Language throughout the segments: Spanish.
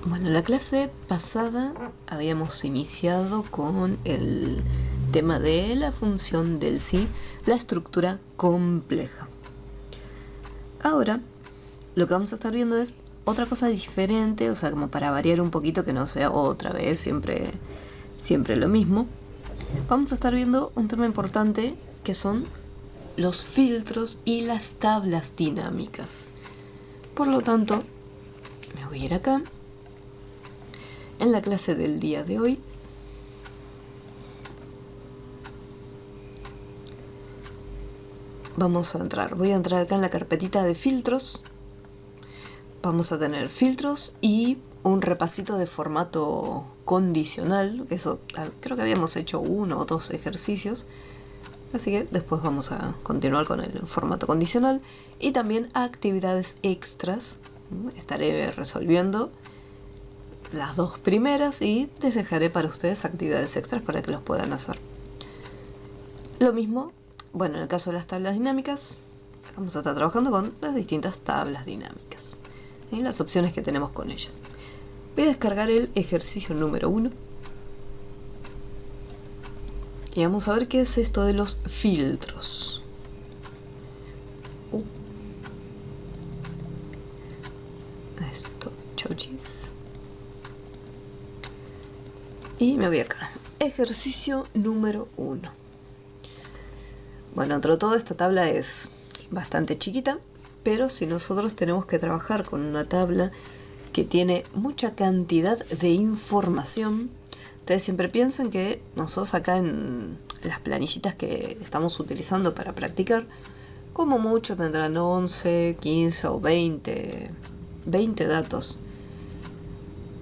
Bueno, la clase pasada habíamos iniciado con el tema de la función del sí, la estructura compleja. Ahora, lo que vamos a estar viendo es otra cosa diferente, o sea, como para variar un poquito, que no sea otra vez siempre lo mismo. Vamos a estar viendo un tema importante que son los filtros y las tablas dinámicas. Por lo tanto, me voy a ir acá. En la clase del día de hoy voy a entrar acá en la carpetita de filtros. Vamos a tener filtros y un repasito de formato condicional. Eso creo que habíamos hecho 1 o 2 ejercicios. Así que después vamos a continuar con el formato condicional. Y también actividades extras. Estaré resolviendo las 2 primeras y les dejaré para ustedes actividades extras para que los puedan hacer. Lo mismo, bueno, en el caso de las tablas dinámicas, vamos a estar trabajando con las distintas tablas dinámicas y las opciones que tenemos con ellas. Voy a descargar el ejercicio número 1 y vamos a ver qué es esto de los filtros. Esto, chochis. Y me voy acá. Ejercicio número 1. Bueno, entre todo esta tabla es bastante chiquita, pero si nosotros tenemos que trabajar con una tabla que tiene mucha cantidad de información, ustedes siempre piensen que nosotros acá en las planillitas que estamos utilizando para practicar, como mucho tendrán 11, 15 o 20 datos.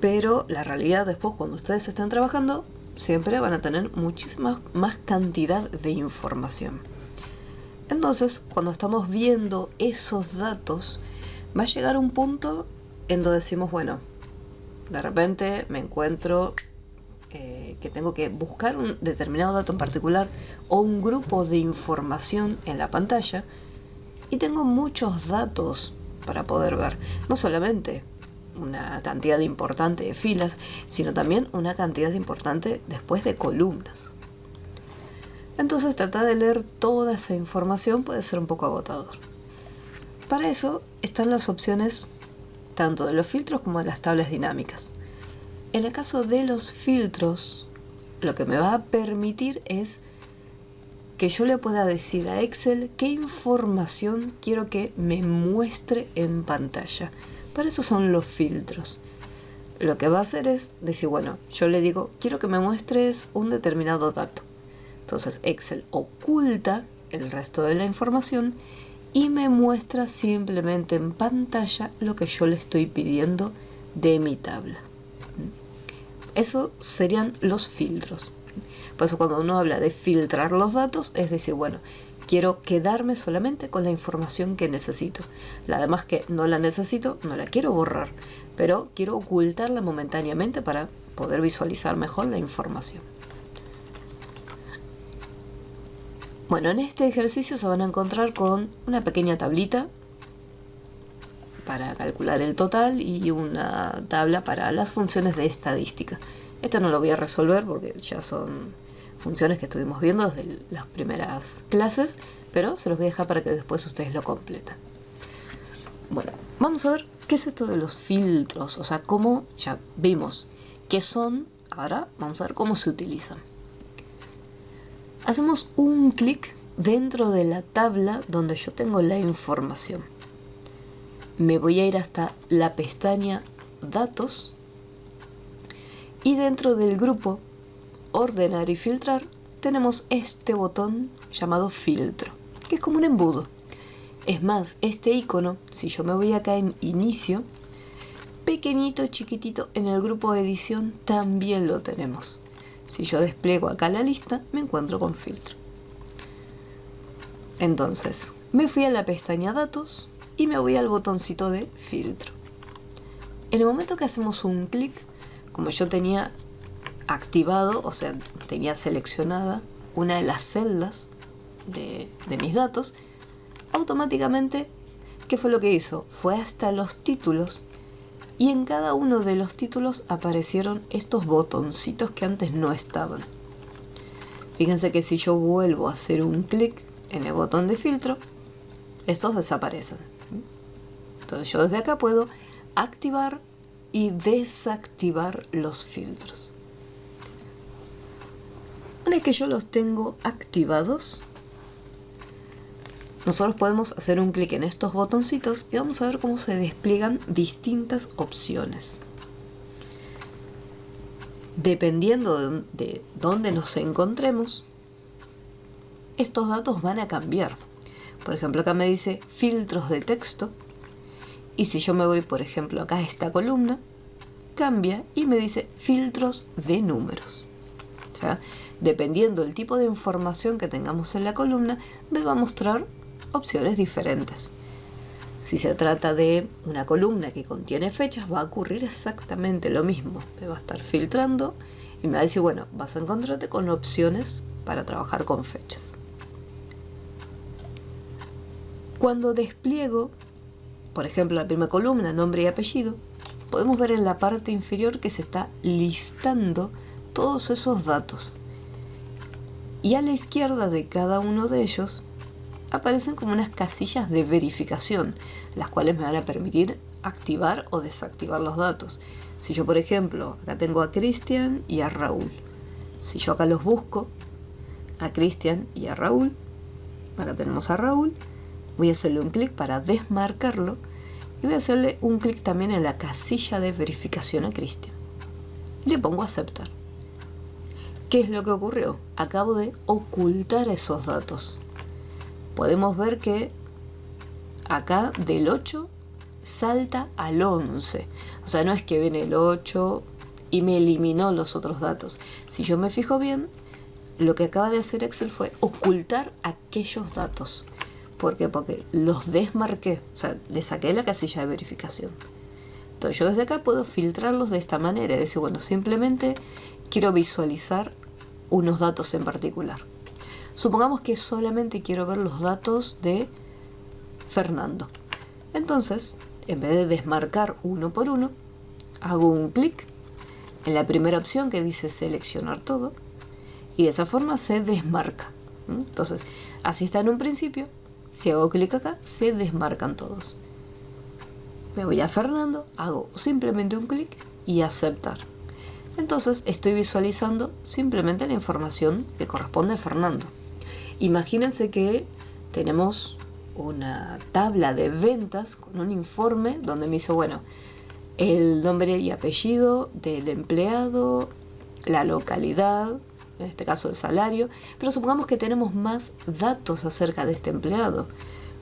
Pero la realidad después, cuando ustedes están trabajando, siempre van a tener muchísima más cantidad de información. Entonces, cuando estamos viendo esos datos, va a llegar un punto en donde decimos, bueno, de repente me encuentro que tengo que buscar un determinado dato en particular o un grupo de información en la pantalla y tengo muchos datos para poder ver. No solamente una cantidad importante de filas, sino también una cantidad importante después de columnas. Entonces tratar de leer toda esa información puede ser un poco agotador. Para eso están las opciones tanto de los filtros como de las tablas dinámicas. En el caso de los filtros, lo que me va a permitir es que yo le pueda decir a Excel qué información quiero que me muestre en pantalla. Para eso son los filtros. Lo que va a hacer es decir, bueno, yo le digo, quiero que me muestres un determinado dato. Entonces Excel oculta el resto de la información y me muestra simplemente en pantalla lo que yo le estoy pidiendo de mi tabla. Eso serían los filtros. Por eso cuando uno habla de filtrar los datos, es decir, bueno, quiero quedarme solamente con la información que necesito. La demás que no la necesito, no la quiero borrar, pero quiero ocultarla momentáneamente para poder visualizar mejor la información. Bueno, en este ejercicio se van a encontrar con una pequeña tablita para calcular el total y una tabla para las funciones de estadística. Esto no lo voy a resolver porque ya son funciones que estuvimos viendo desde las primeras clases, pero se los voy a dejar para que después ustedes lo completen. Bueno, vamos a ver qué es esto de los filtros, o sea, cómo ya vimos qué son, ahora vamos a ver cómo se utilizan. Hacemos un clic dentro de la tabla donde yo tengo la información. Me voy a ir hasta la pestaña Datos y dentro del grupo Ordenar y Filtrar tenemos este botón llamado Filtro, que es como un embudo. Es más, este icono, si yo me voy acá en Inicio, pequeñito, chiquitito, en el grupo de edición también lo tenemos. Si yo despliego acá la lista, me encuentro con filtro. Entonces, me fui a la pestaña Datos y me voy al botoncito de filtro. En el momento que hacemos un clic, como yo tenía activado, o sea, tenía seleccionada una de las celdas de mis datos, automáticamente, ¿qué fue lo que hizo? Fue hasta los títulos y en cada uno de los títulos aparecieron estos botoncitos que antes no estaban. Fíjense que si yo vuelvo a hacer un clic en el botón de filtro, estos desaparecen. Entonces yo desde acá puedo activar y desactivar los filtros. Una vez que yo los tengo activados, nosotros podemos hacer un clic en estos botoncitos y vamos a ver cómo se despliegan distintas opciones. Dependiendo de dónde nos encontremos, estos datos van a cambiar. Por ejemplo, acá me dice filtros de texto, y si yo me voy, por ejemplo, acá a esta columna, cambia y me dice filtros de números. O sea, dependiendo del tipo de información que tengamos en la columna, me va a mostrar opciones diferentes. Si se trata de una columna que contiene fechas, va a ocurrir exactamente lo mismo. Me va a estar filtrando y me va a decir, bueno, vas a encontrarte con opciones para trabajar con fechas. Cuando despliego, por ejemplo, la primera columna, nombre y apellido, podemos ver en la parte inferior que se está listando todos esos datos. Y a la izquierda de cada uno de ellos aparecen como unas casillas de verificación, las cuales me van a permitir activar o desactivar los datos. Si yo, por ejemplo, acá tengo a Cristian y a Raúl. Si yo acá los busco, a Cristian y a Raúl, acá tenemos a Raúl, voy a hacerle un clic para desmarcarlo y voy a hacerle un clic también en la casilla de verificación a Cristian. Y le pongo a aceptar. ¿Qué es lo que ocurrió? Acabo de ocultar esos datos. Podemos ver que acá del 8 salta al 11. O sea, no es que viene el 8 y me eliminó los otros datos. Si yo me fijo bien, lo que acaba de hacer Excel fue ocultar aquellos datos. ¿Por qué? Porque los desmarqué. O sea, le saqué la casilla de verificación. Entonces yo desde acá puedo filtrarlos de esta manera. Es decir, bueno, simplemente quiero visualizar unos datos en particular. Supongamos que solamente quiero ver los datos de Fernando. Entonces, en vez de desmarcar uno por uno, hago un clic en la primera opción que dice seleccionar todo y de esa forma se desmarca. Entonces, así está en un principio. Si hago clic acá, se desmarcan todos. Me voy a Fernando, hago simplemente un clic y aceptar. Entonces, estoy visualizando simplemente la información que corresponde a Fernando. Imagínense que tenemos una tabla de ventas con un informe donde me dice, bueno, el nombre y apellido del empleado, la localidad, en este caso el salario, pero supongamos que tenemos más datos acerca de este empleado.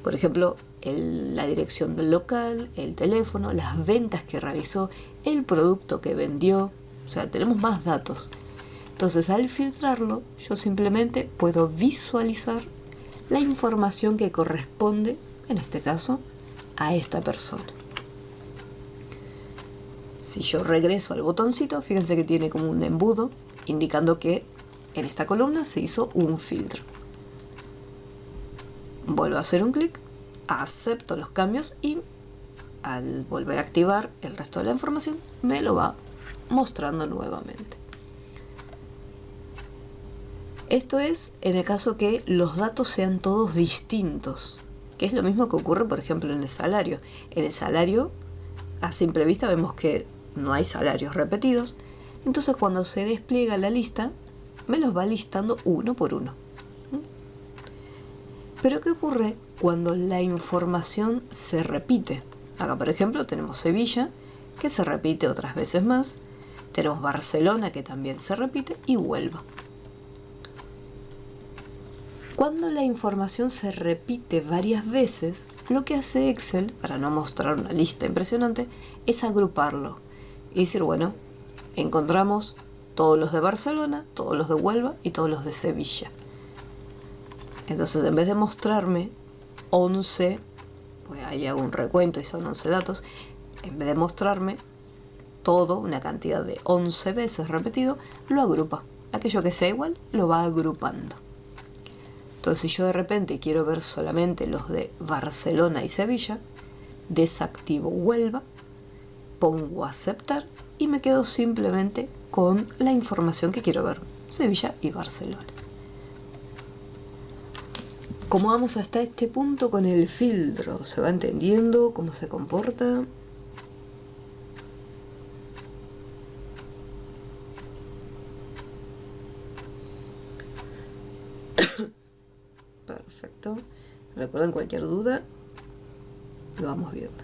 Por ejemplo, la dirección del local, el teléfono, las ventas que realizó, el producto que vendió. O sea, tenemos más datos. Entonces, al filtrarlo, yo simplemente puedo visualizar la información que corresponde, en este caso, a esta persona. Si yo regreso al botoncito, fíjense que tiene como un embudo, indicando que en esta columna se hizo un filtro. Vuelvo a hacer un clic, acepto los cambios y al volver a activar el resto de la información, me lo va mostrando nuevamente. Esto es en el caso que los datos sean todos distintos, que es lo mismo que ocurre, por ejemplo, en el salario. En el salario, a simple vista, vemos que no hay salarios repetidos. Entonces, cuando se despliega la lista, me los va listando uno por uno. Pero, ¿qué ocurre cuando la información se repite? Acá, por ejemplo, tenemos Sevilla, que se repite otras veces más. Tenemos Barcelona, que también se repite, y Huelva. Cuando la información se repite varias veces, lo que hace Excel, para no mostrar una lista impresionante, es agruparlo. Y decir, bueno, encontramos todos los de Barcelona, todos los de Huelva y todos los de Sevilla. Entonces, en vez de mostrarme 11, pues ahí hago un recuento y son 11 datos, en vez de mostrarme todo, una cantidad de 11 veces repetido, lo agrupa. Aquello que sea igual, lo va agrupando. Entonces, si yo de repente quiero ver solamente los de Barcelona y Sevilla, desactivo Huelva, pongo aceptar y me quedo simplemente con la información que quiero ver, Sevilla y Barcelona. ¿Cómo vamos hasta este punto con el filtro? ¿Se va entendiendo cómo se comporta? Perfecto. Recuerden, cualquier duda, lo vamos viendo.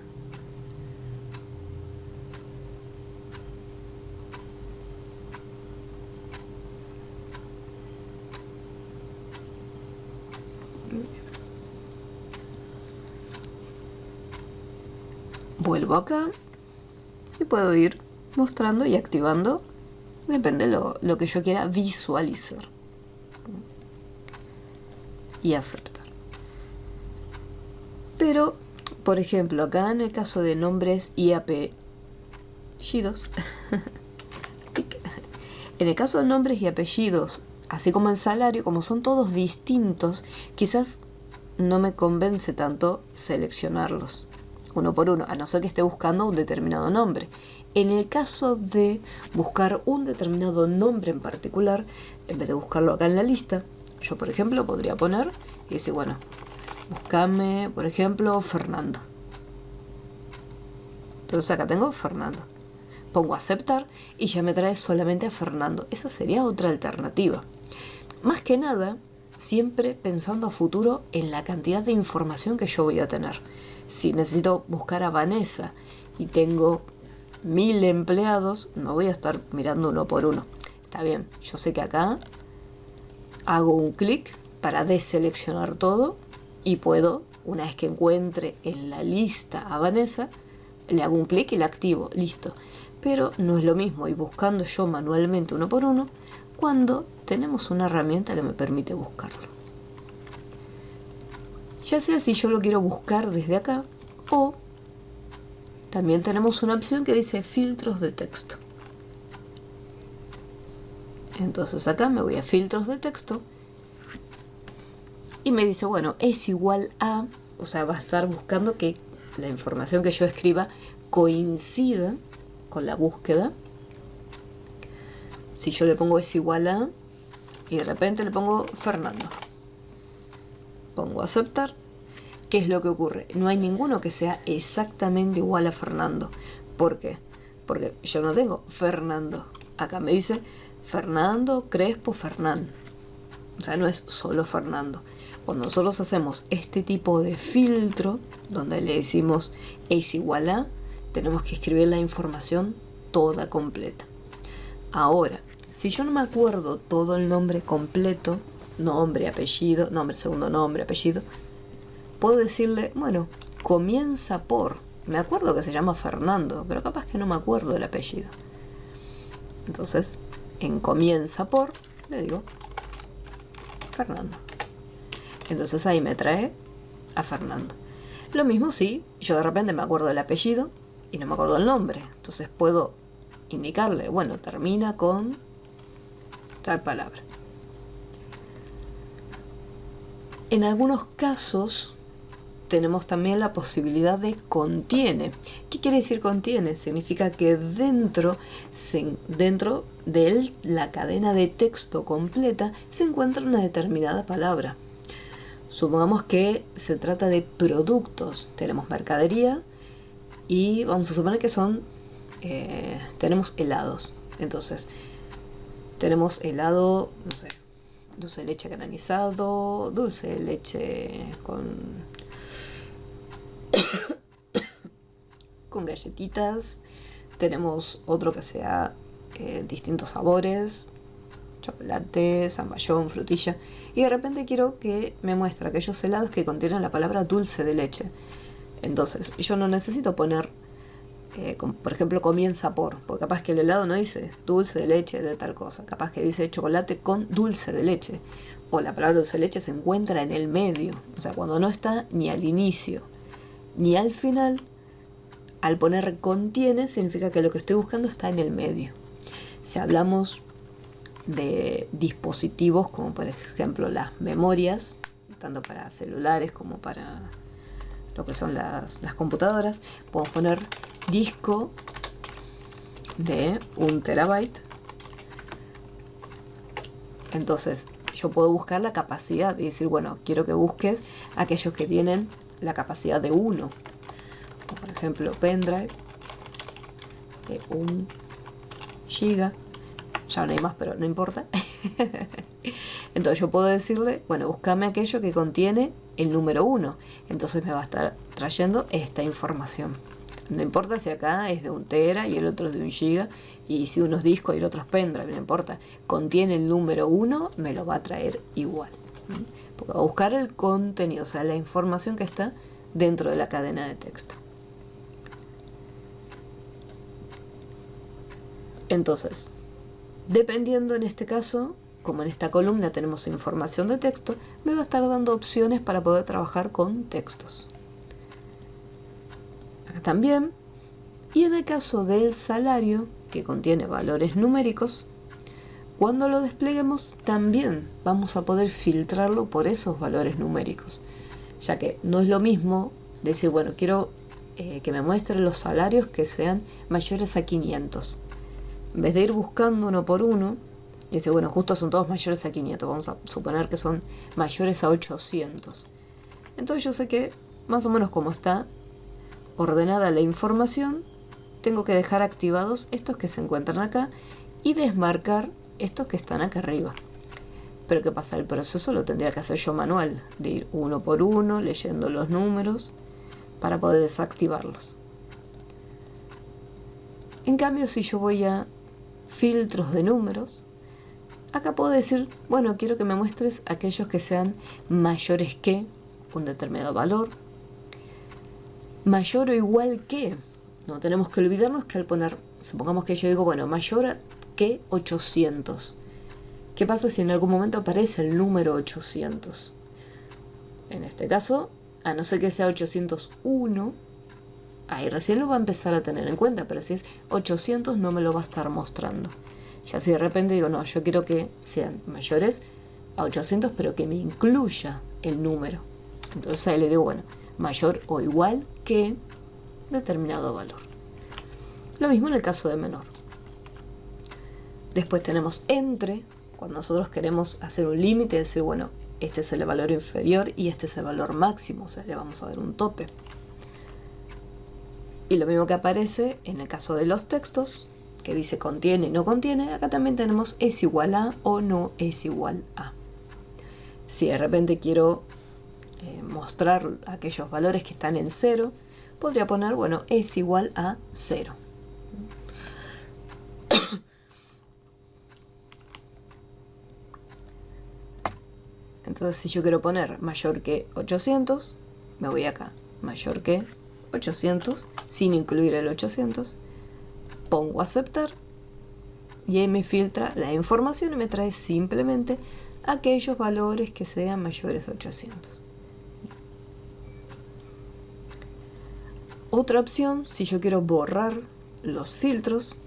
Vuelvo acá y puedo ir mostrando y activando, depende lo que yo quiera visualizar. Y aceptar. Pero, por ejemplo, acá en el caso de nombres y apellidos, en el caso de nombres y apellidos, así como en salario, como son todos distintos, quizás no me convence tanto seleccionarlos uno por uno, a no ser que esté buscando un determinado nombre. En el caso de buscar un determinado nombre en particular, en vez de buscarlo acá en la lista, yo, por ejemplo, podría poner y decir, bueno, búscame, por ejemplo, Fernando. Entonces acá tengo Fernando. Pongo aceptar y ya me trae solamente a Fernando. Esa sería otra alternativa. Más que nada, siempre pensando a futuro en la cantidad de información que yo voy a tener. Si necesito buscar a Vanessa y tengo 1000 empleados, no voy a estar mirando uno por uno. Está bien, yo sé que acá hago un clic para deseleccionar todo y puedo, una vez que encuentre en la lista a Vanessa, le hago un clic y la activo, listo. Pero no es lo mismo ir buscando yo manualmente uno por uno cuando tenemos una herramienta que me permite buscarlo. Ya sea si yo lo quiero buscar desde acá o también tenemos una opción que dice filtros de texto. Entonces acá me voy a filtros de texto y me dice, bueno, es igual a, o sea, va a estar buscando que la información que yo escriba coincida con la búsqueda. Si yo le pongo es igual a y de repente le pongo Fernando, pongo aceptar, ¿qué es lo que ocurre? No hay ninguno que sea exactamente igual a Fernando. ¿Por qué? Porque yo no tengo Fernando. Acá me dice Fernando Crespo Fernán. O sea, no es solo Fernando. Cuando nosotros hacemos este tipo de filtro, donde le decimos es igual a, tenemos que escribir la información toda completa. Ahora, si yo no me acuerdo todo el nombre completo, nombre, apellido, nombre, segundo nombre, apellido, puedo decirle, bueno, comienza por, me acuerdo que se llama Fernando, pero capaz que no me acuerdo del apellido. Entonces, en comienza por, le digo Fernando. Entonces ahí me trae a Fernando. Lo mismo si yo de repente me acuerdo del apellido y no me acuerdo el nombre. Entonces puedo indicarle, bueno, termina con tal palabra. En algunos casos tenemos también la posibilidad de contiene. ¿Qué quiere decir contiene? Significa que dentro de la cadena de texto completa se encuentra una determinada palabra. Supongamos que se trata de productos. Tenemos mercadería y vamos a suponer que tenemos helados. Entonces, tenemos helado, no sé, dulce de leche granizado, dulce de leche con galletitas. Tenemos otro que sea distintos sabores, chocolate, zamballón, frutilla, y de repente quiero que me muestre aquellos helados que contienen la palabra dulce de leche. Entonces yo no necesito poner por ejemplo comienza porque capaz que el helado no dice dulce de leche de tal cosa, capaz que dice chocolate con dulce de leche, o la palabra dulce de leche se encuentra en el medio, o sea, cuando no está ni al inicio ni al final. Al poner contiene significa que lo que estoy buscando está en el medio. Si hablamos de dispositivos como por ejemplo las memorias, tanto para celulares como para lo que son las computadoras, podemos poner disco de 1 TB. Entonces yo puedo buscar la capacidad y decir, bueno, quiero que busques aquellos que tienen la capacidad de 1. O por ejemplo, pendrive de 1 GB. Ya no hay más, pero no importa. Entonces yo puedo decirle, bueno, búscame aquello que contiene el número 1. Entonces me va a estar trayendo esta información. No importa si acá es de 1 TB y el otro es de 1 GB, y si uno es disco y el otro es pendrive, no importa. Contiene el número 1, me lo va a traer igual. Porque va a buscar el contenido, o sea, la información que está dentro de la cadena de texto. Entonces, dependiendo en este caso, como en esta columna tenemos información de texto, me va a estar dando opciones para poder trabajar con textos. Acá también. Y en el caso del salario, que contiene valores numéricos, cuando lo despleguemos también vamos a poder filtrarlo por esos valores numéricos, ya que no es lo mismo decir, bueno, quiero que me muestre los salarios que sean mayores a 500. En vez de ir buscando uno por uno, y decir, bueno, justo son todos mayores a 500, vamos a suponer que son mayores a 800. Entonces yo sé que más o menos como está ordenada la información, tengo que dejar activados estos que se encuentran acá y desmarcar estos que están acá arriba. Pero ¿qué pasa? El proceso lo tendría que hacer yo manual, de ir uno por uno, leyendo los números, para poder desactivarlos. En cambio, si yo voy a filtros de números, acá puedo decir, bueno, quiero que me muestres aquellos que sean mayores que un determinado valor, mayor o igual que. No tenemos que olvidarnos que al poner, supongamos que yo digo, bueno, mayor que 800. ¿Qué pasa si en algún momento aparece el número 800? En este caso, a no ser que sea 801, ahí recién lo va a empezar a tener en cuenta, pero si es 800 no me lo va a estar mostrando. Ya si de repente digo, no, yo quiero que sean mayores a 800, pero que me incluya el número. Entonces ahí le digo, bueno, mayor o igual que determinado valor. Lo mismo en el caso de menor. Después tenemos entre, cuando nosotros queremos hacer un límite, decir, bueno, este es el valor inferior y este es el valor máximo, o sea, le vamos a dar un tope. Y lo mismo que aparece en el caso de los textos, que dice contiene y no contiene, acá también tenemos es igual a o no es igual a. Si de repente quiero mostrar aquellos valores que están en 0, podría poner, bueno, es igual a 0. Entonces, si yo quiero poner mayor que 800, me voy acá, mayor que 800, sin incluir el 800, pongo aceptar, y ahí me filtra la información y me trae simplemente aquellos valores que sean mayores a 800. Otra opción, si yo quiero borrar los filtros,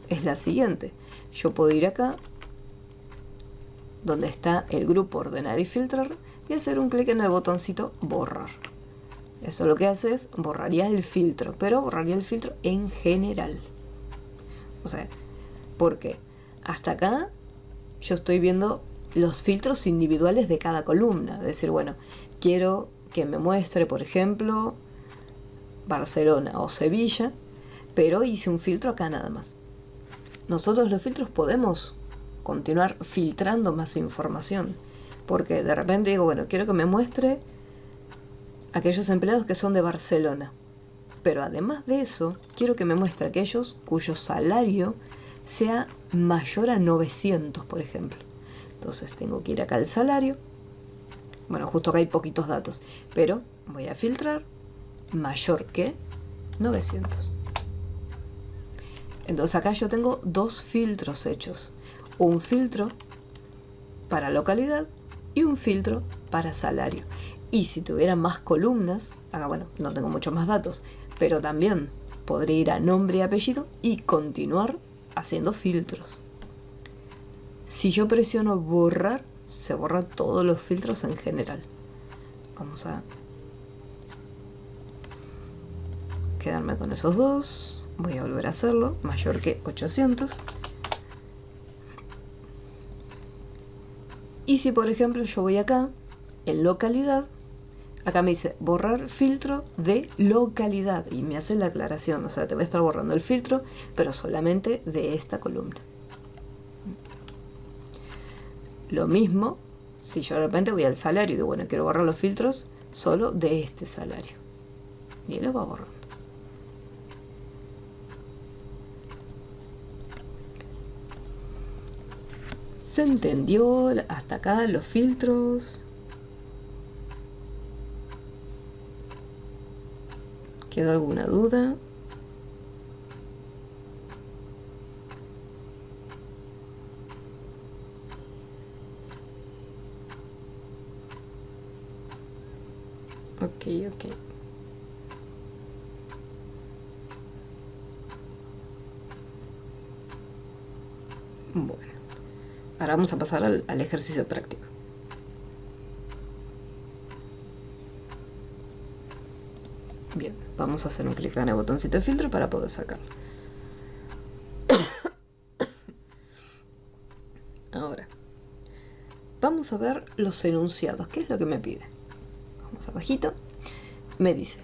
es la siguiente. Yo puedo ir acá, donde está el grupo ordenar y filtrar, y hacer un clic en el botoncito borrar. Eso lo que hace es borraría el filtro, pero borraría el filtro en general. O sea, porque hasta acá yo estoy viendo los filtros individuales de cada columna. Es decir, bueno, quiero que me muestre, por ejemplo, Barcelona o Sevilla, pero hice un filtro acá nada más. Nosotros los filtros podemos continuar filtrando más información, porque de repente digo, bueno, quiero que me muestre aquellos empleados que son de Barcelona, pero además de eso, quiero que me muestre aquellos cuyo salario sea mayor a 900, por ejemplo. Entonces tengo que ir acá al salario. Bueno, justo acá hay poquitos datos, pero voy a filtrar mayor que 900. Entonces acá yo tengo dos filtros hechos. Un filtro para localidad y un filtro para salario. Y si tuviera más columnas, acá bueno, no tengo muchos más datos, pero también podría ir a nombre y apellido y continuar haciendo filtros. Si yo presiono borrar, se borran todos los filtros en general. Vamos a quedarme con esos dos. Voy a volver a hacerlo, mayor que 800. Y si por ejemplo yo voy acá, en localidad, acá me dice borrar filtro de localidad y me hace la aclaración, o sea, te voy a estar borrando el filtro, pero solamente de esta columna. Lo mismo si yo de repente voy al salario y digo, bueno, quiero borrar los filtros solo de este salario. Y él lo va borrando. ¿Se entendió hasta acá los filtros? ¿Quedó alguna duda? Ok. Bueno, ahora vamos a pasar al ejercicio práctico. Bien, vamos a hacer un clic en el botoncito de filtro para poder sacarlo. Ahora, vamos a ver los enunciados. ¿Qué es lo que me pide? Vamos abajito. Me dice,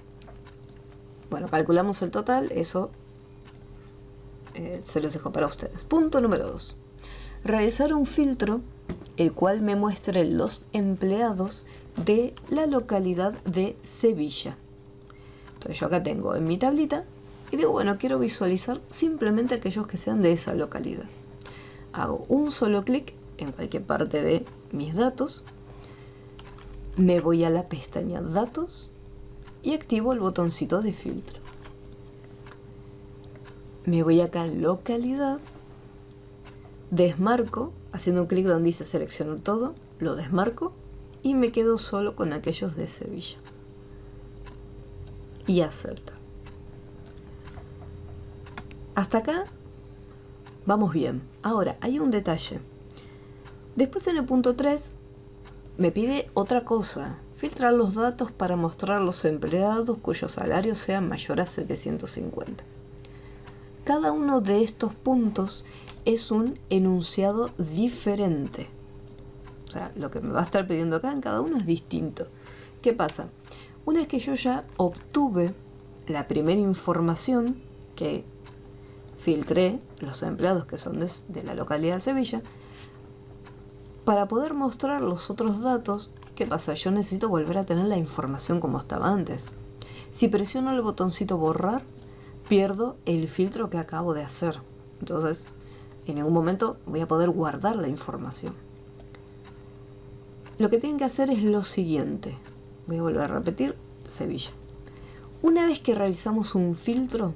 bueno, calculamos el total, eso se los dejo para ustedes. Punto número 2. Realizar un filtro el cual me muestre los empleados de la localidad de Sevilla. Entonces yo acá tengo en mi tablita y digo, bueno, quiero visualizar simplemente aquellos que sean de esa localidad. Hago un solo clic en cualquier parte de mis datos, me voy a la pestaña Datos y activo el botoncito de filtro. Me voy acá a Localidad, desmarco, haciendo un clic donde dice seleccionar todo, lo desmarco y me quedo solo con aquellos de Sevilla. Y acepta. Hasta acá vamos bien. Ahora, hay un detalle. Después en el punto 3 me pide otra cosa. Filtrar los datos para mostrar los empleados cuyos salarios sean mayor a 750. Cada uno de estos puntos es un enunciado diferente. O sea, lo que me va a estar pidiendo acá en cada uno es distinto. ¿Qué pasa? Una vez que yo ya obtuve la primera información, que filtré los empleados que son de la localidad de Sevilla, para poder mostrar los otros datos, ¿qué pasa? Yo necesito volver a tener la información como estaba antes. Si presiono el botoncito borrar, pierdo el filtro que acabo de hacer. Entonces, en ningún momento voy a poder guardar la información. Lo que tienen que hacer es lo siguiente. Voy a volver a repetir, Sevilla. Una vez que realizamos un filtro,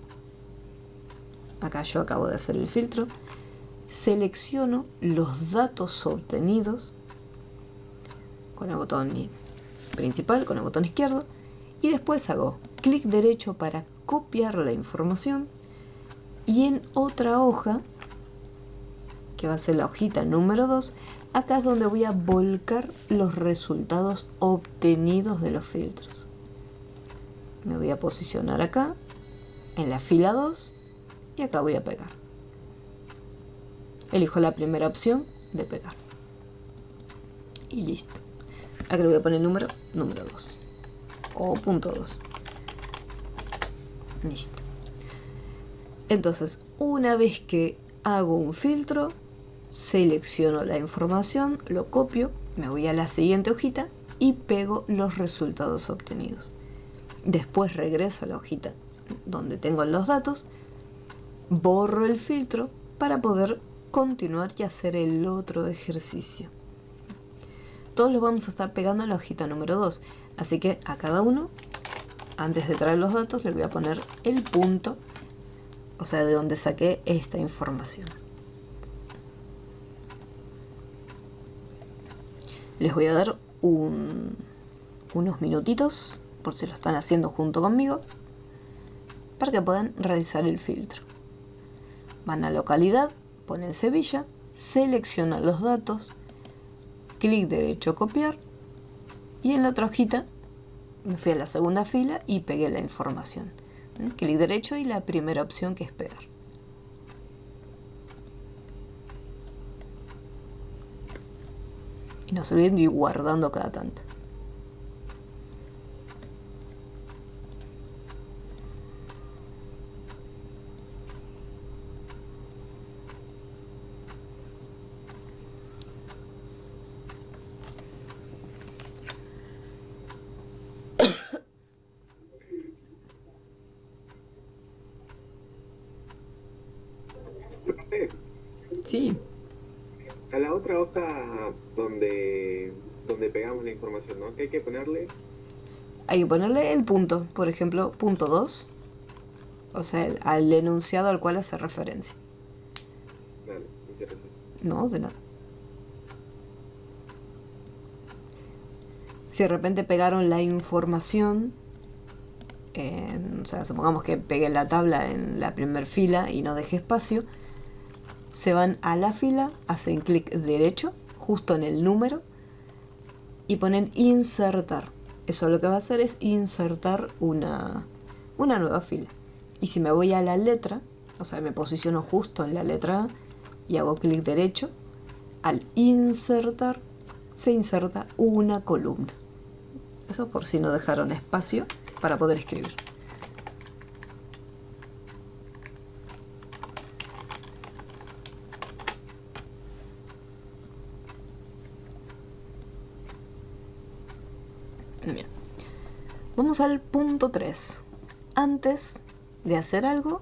acá yo acabo de hacer el filtro, selecciono los datos obtenidos con el botón principal, con el botón izquierdo, y después hago clic derecho para copiar la información y en otra hoja, que va a ser la hojita número 2, acá es donde voy a volcar los resultados obtenidos de los filtros. Me voy a posicionar acá, en la fila 2, y acá voy a pegar. Elijo la primera opción de pegar. Y listo. Acá le voy a poner el número 2. O punto 2. Listo. Entonces, una vez que hago un filtro, selecciono la información, lo copio, me voy a la siguiente hojita y pego los resultados obtenidos. Después regreso a la hojita donde tengo los datos, borro el filtro para poder continuar y hacer el otro ejercicio. Todos los vamos a estar pegando a la hojita número 2, así que a cada uno, antes de traer los datos, le voy a poner el punto, o sea, de donde saqué esta información. Les voy a dar unos minutitos, por si lo están haciendo junto conmigo, para que puedan realizar el filtro. Van a localidad, ponen Sevilla, seleccionan los datos, clic derecho copiar, y en la otra hojita me fui a la segunda fila y pegué la información. Clic derecho y la primera opción, que es pegar. Y no se olviden de ir guardando cada tanto. Sí. A la otra hoja donde pegamos la información, ¿no? ¿Qué hay que ponerle? Hay que ponerle el punto, por ejemplo, punto 2, o sea, al enunciado al cual hace referencia. Dale, muchas gracias. No, de nada. Si de repente pegaron la información, o sea, supongamos que pegué la tabla en la primera fila y no dejé espacio, se van a la fila, hacen clic derecho, justo en el número, y ponen insertar. Eso lo que va a hacer es insertar una nueva fila. Y si me voy a la letra, o sea, me posiciono justo en la letra A y hago clic derecho, al insertar se inserta una columna. Eso por si no dejaron espacio para poder escribir. Bien. Vamos al punto 3. Antes de hacer algo,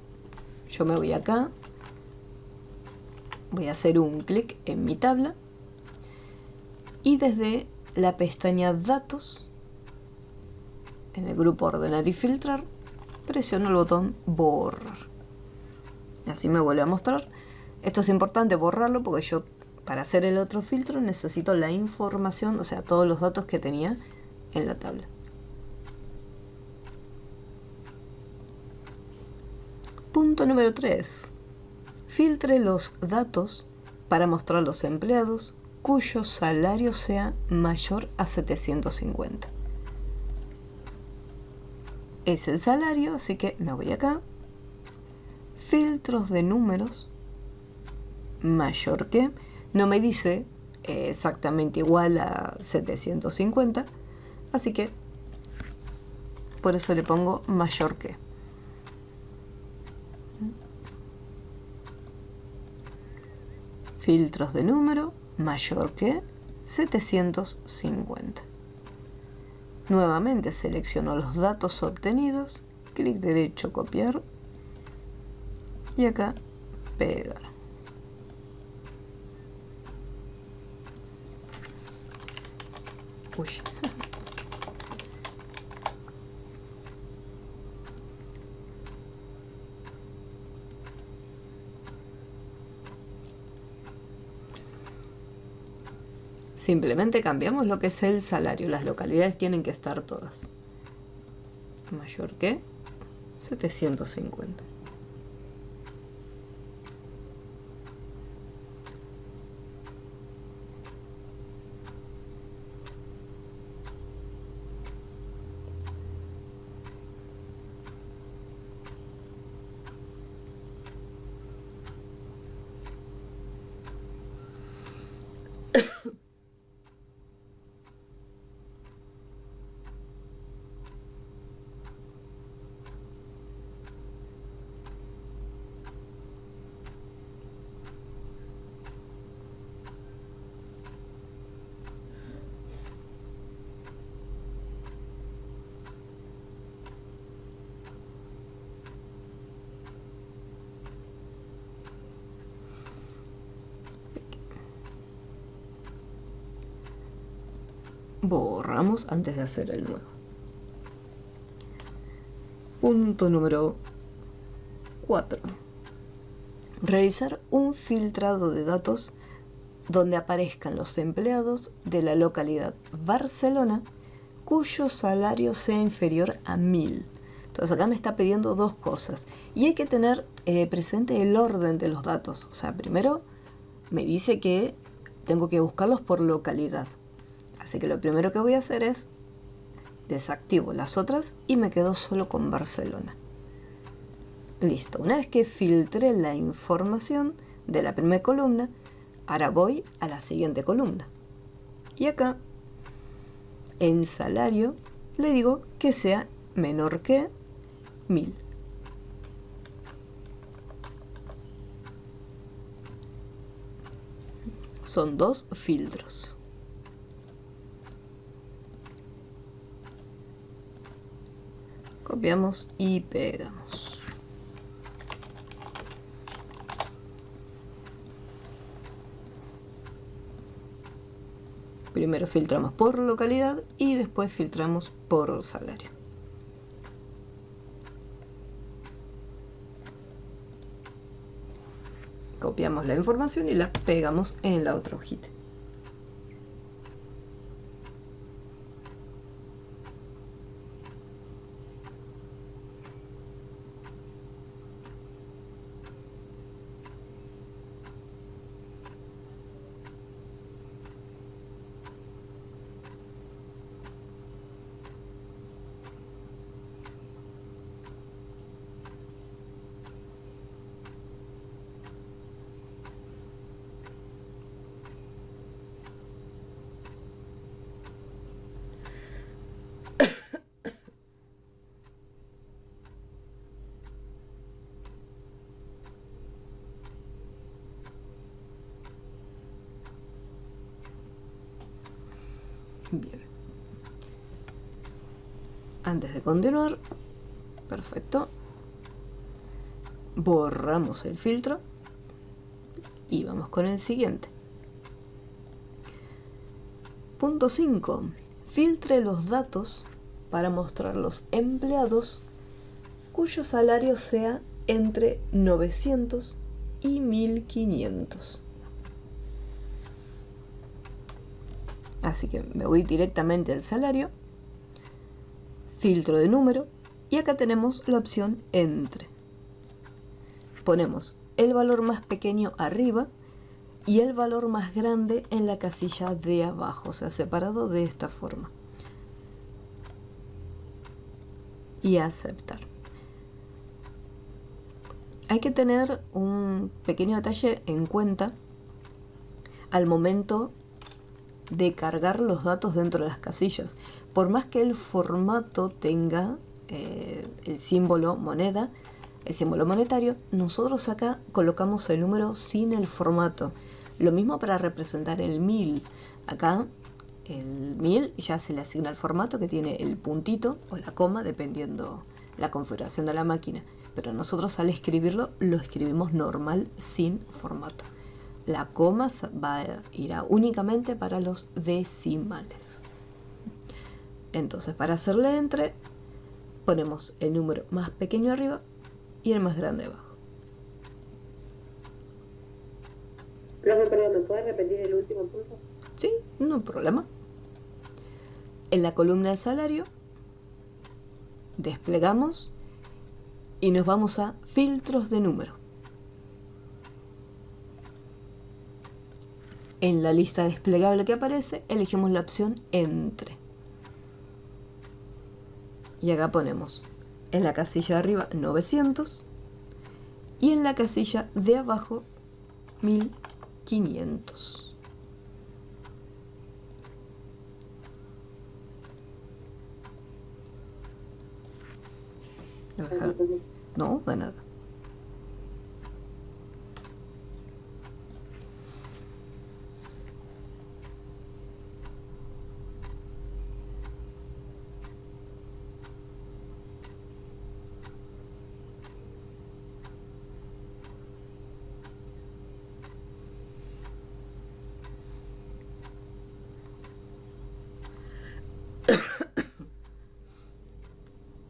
yo me voy acá, voy a hacer un clic en mi tabla y desde la pestaña Datos, en el grupo Ordenar y Filtrar, presiono el botón Borrar. Así me vuelve a mostrar. Esto es importante borrarlo porque yo, para hacer el otro filtro, necesito la información, o sea, todos los datos que tenía en la tabla. Punto número 3. Filtre los datos para mostrar los empleados cuyo salario sea mayor a 750. Es el salario, así que me voy acá. Filtros de números, mayor que. No me dice exactamente igual a 750, así que por eso le pongo mayor que. Filtros de número, mayor que 750. Nuevamente selecciono los datos obtenidos, clic derecho, copiar, y acá pegar. Uy. Simplemente cambiamos lo que es el salario. Las localidades tienen que estar todas. Mayor que 750. Borramos antes de hacer el nuevo. Punto número 4. Realizar un filtrado de datos donde aparezcan los empleados de la localidad Barcelona cuyo salario sea inferior a 1000. Entonces acá me está pidiendo dos cosas y hay que tener presente el orden de los datos. O sea, primero me dice que tengo que buscarlos por localidad. Así que lo primero que voy a hacer es desactivo las otras y me quedo solo con Barcelona. Listo, una vez que filtré la información de la primera columna, ahora voy a la siguiente columna. Y acá, en salario, le digo que sea menor que 1000. Son 2 filtros. Copiamos y pegamos. Primero filtramos por localidad y después filtramos por salario. Copiamos la información y la pegamos en la otra hojita. Bien. Antes de continuar, perfecto, borramos el filtro y vamos con el siguiente. Punto 5. Filtre los datos para mostrar los empleados cuyo salario sea entre 900 y 1500. Así que me voy directamente al salario, filtro de número y acá tenemos la opción entre. Ponemos el valor más pequeño arriba y el valor más grande en la casilla de abajo, o sea, separado de esta forma. Y aceptar. Hay que tener un pequeño detalle en cuenta al momento de cargar los datos dentro de las casillas. Por más que el formato tenga el símbolo moneda, el símbolo monetario, nosotros acá colocamos el número sin el formato. Lo mismo para representar el 1000. Acá el 1000 ya se le asigna el formato que tiene el puntito o la coma, dependiendo la configuración de la máquina. Pero nosotros al escribirlo lo escribimos normal sin formato. La coma irá únicamente para los decimales. Entonces, para hacerle entre, ponemos el número más pequeño arriba y el más grande abajo. Profe, perdón, ¿me puedes repetir el último punto? Sí, no hay problema. En la columna de salario, desplegamos y nos vamos a filtros de número. En la lista desplegable que aparece, elegimos la opción entre. Y acá ponemos en la casilla de arriba 900 y en la casilla de abajo 1500. No, de nada.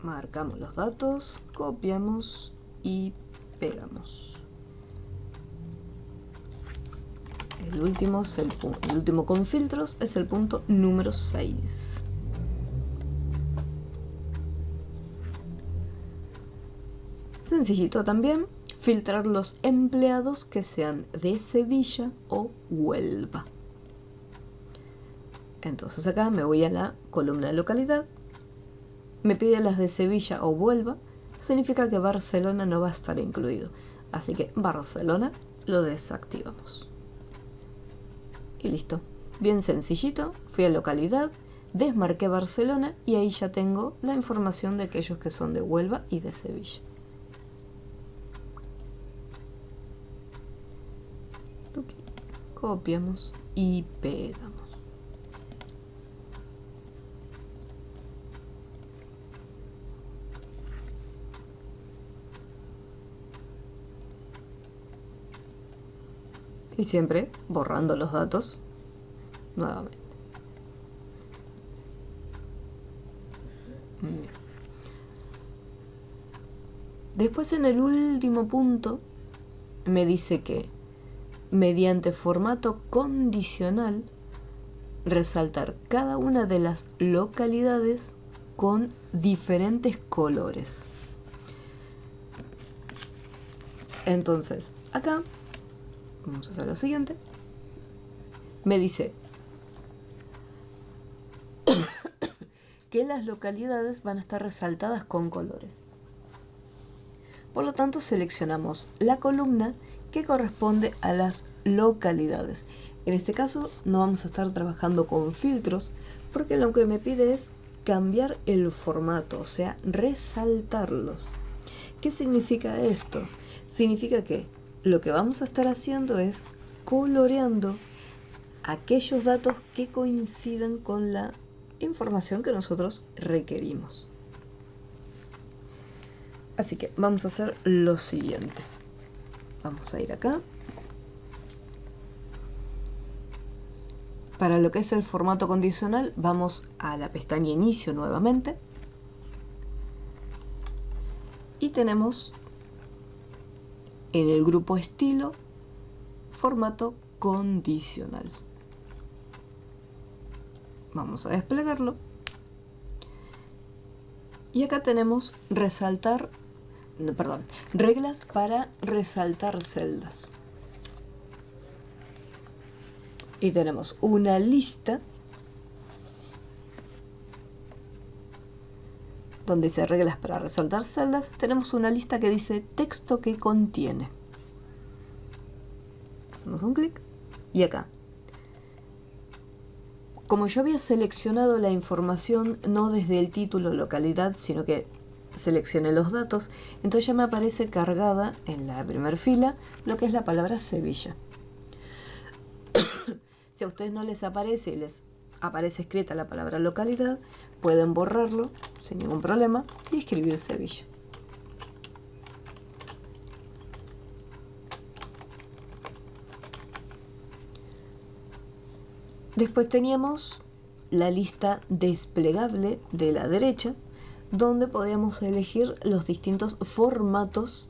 Marcamos los datos, copiamos y pegamos. El último con filtros es el punto número 6. Sencillito también, filtrar los empleados que sean de Sevilla o Huelva. Entonces acá me voy a la columna de localidad. Me pide las de Sevilla o Huelva, significa que Barcelona no va a estar incluido. Así que Barcelona lo desactivamos. Y listo. Bien sencillito. Fui a localidad, desmarqué Barcelona y ahí ya tengo la información de aquellos que son de Huelva y de Sevilla. Okay. Copiamos y pegamos. Y siempre borrando los datos nuevamente. Bien. Después en el último punto me dice que mediante formato condicional resaltar cada una de las localidades con diferentes colores. Entonces acá vamos a hacer lo siguiente. Me dice que las localidades van a estar resaltadas con colores. Por lo tanto, seleccionamos la columna que corresponde a las localidades. En este caso, no vamos a estar trabajando con filtros, porque lo que me pide es cambiar el formato, o sea, resaltarlos. ¿Qué significa esto? Significa que lo que vamos a estar haciendo es coloreando aquellos datos que coincidan con la información que nosotros requerimos. Así que vamos a hacer lo siguiente. Vamos a ir acá. Para lo que es el formato condicional, vamos a la pestaña Inicio nuevamente. Y tenemos en el grupo Estilo, formato condicional. Vamos a desplegarlo. Y acá tenemos reglas para resaltar celdas. Y tenemos una lista donde dice reglas para resaltar celdas. Tenemos una lista que dice texto que contiene. Hacemos un clic y acá, como yo había seleccionado la información no desde el título localidad, sino que seleccioné los datos, entonces ya me aparece cargada en la primera fila lo que es la palabra Sevilla. Si a ustedes no les aparece y les aparece escrita la palabra localidad, pueden borrarlo sin ningún problema y escribir Sevilla. Después teníamos la lista desplegable de la derecha, donde podíamos elegir los distintos formatos.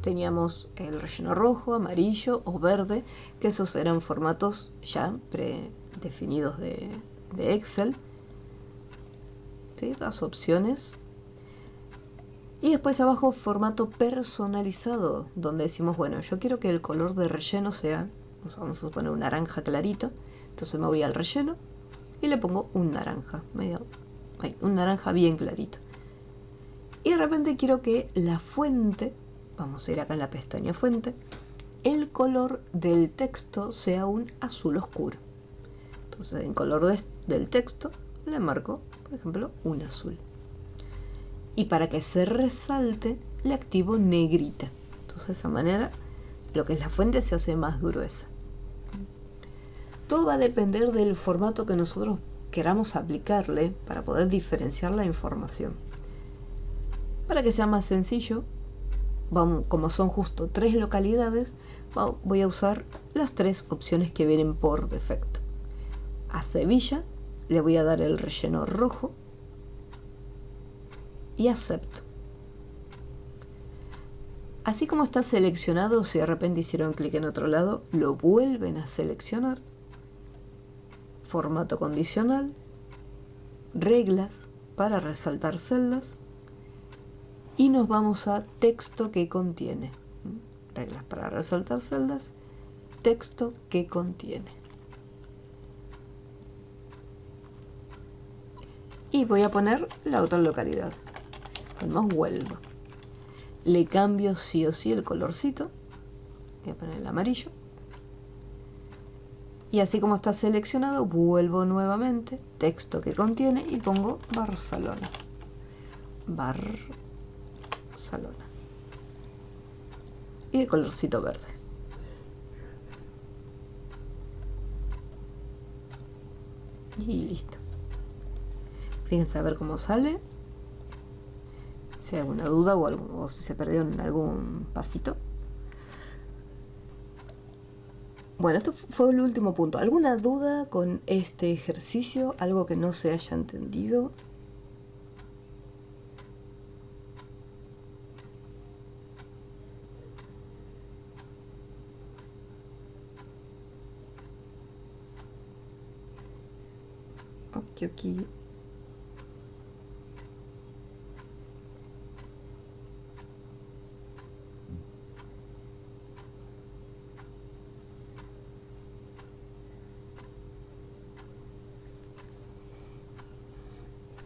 Teníamos el relleno rojo, amarillo o verde, que esos eran formatos ya predefinidos de Excel. ¿Sí? Las opciones. Y después abajo formato personalizado, donde decimos, bueno, yo quiero que el color de relleno sea, vamos a suponer un naranja clarito. Entonces me voy al relleno y le pongo un naranja, un naranja bien clarito. Y de repente quiero que la fuente, vamos a ir acá en la pestaña fuente, el color del texto sea un azul oscuro. Entonces en color del texto le marco, por ejemplo, un azul. Y para que se resalte le activo negrita. Entonces de esa manera lo que es la fuente se hace más gruesa. Todo va a depender del formato que nosotros queramos aplicarle para poder diferenciar la información. Para que sea más sencillo, como son justo 3 localidades, voy a usar las 3 opciones que vienen por defecto. A Sevilla le voy a dar el relleno rojo y acepto. Así como está seleccionado, si de repente hicieron clic en otro lado, lo vuelven a seleccionar. Formato condicional, reglas para resaltar celdas y nos vamos a texto que contiene. Reglas para resaltar celdas, texto que contiene. Y voy a poner la otra localidad. Ponemos Huelva. le cambio sí o sí el colorcito. Voy a poner el amarillo. Y así como está seleccionado, vuelvo nuevamente, texto que contiene, y pongo Barcelona. Barcelona. Y de colorcito verde. Y listo. Fíjense a ver cómo sale. Si hay alguna duda o si se perdió en algún pasito. Bueno, esto fue el último punto. ¿Alguna duda con este ejercicio? ¿Algo que no se haya entendido? Ok.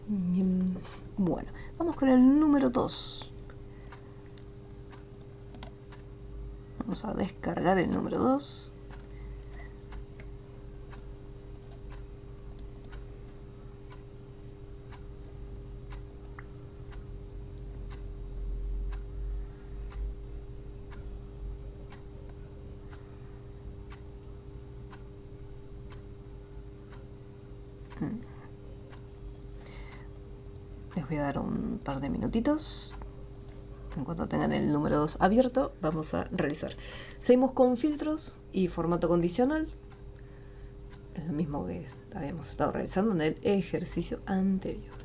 Bien. Bueno, vamos con el número 2. Vamos a descargar el número 2. Les voy a dar un par de minutitos. En cuanto tengan el número 2 abierto, vamos a realizar. Seguimos con filtros y formato condicional. Es lo mismo que habíamos estado realizando en el ejercicio anterior.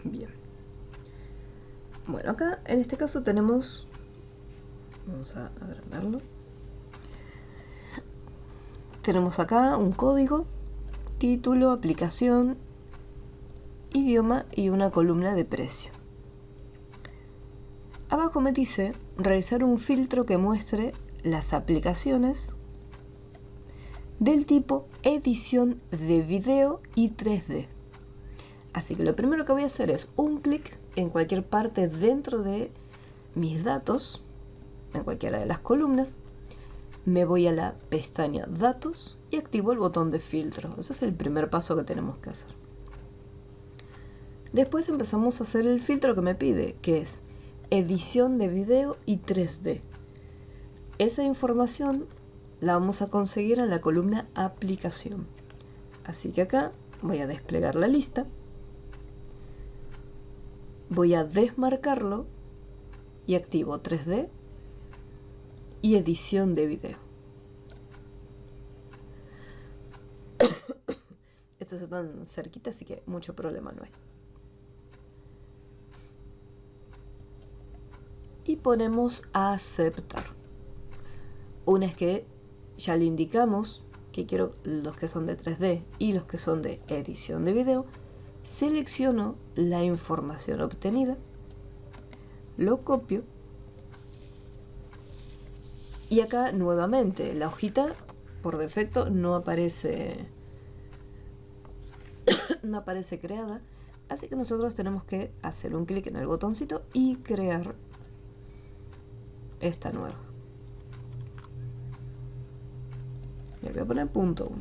Bien. Bueno, acá en este caso tenemos, vamos a agrandarlo. Tenemos acá un código, título, aplicación, idioma y una columna de precio. Abajo me dice realizar un filtro que muestre las aplicaciones del tipo edición de video y 3D. Así que lo primero que voy a hacer es un clic en cualquier parte dentro de mis datos, en cualquiera de las columnas. Me voy a la pestaña Datos y activo el botón de filtro. Ese es el primer paso que tenemos que hacer. Después empezamos a hacer el filtro que me pide, que es edición de video y 3D. Esa información la vamos a conseguir en la columna Aplicación. Así que acá voy a desplegar la lista. Voy a desmarcarlo y activo 3D y edición de video. Estos están cerquita, así que mucho problema no hay. Y ponemos a aceptar. Una vez que ya le indicamos que quiero los que son de 3D y los que son de edición de video, selecciono la información obtenida, lo copio y acá nuevamente la hojita por defecto no aparece creada, así que nosotros tenemos que hacer un clic en el botoncito y crear esta nueva. Le voy a poner punto 1.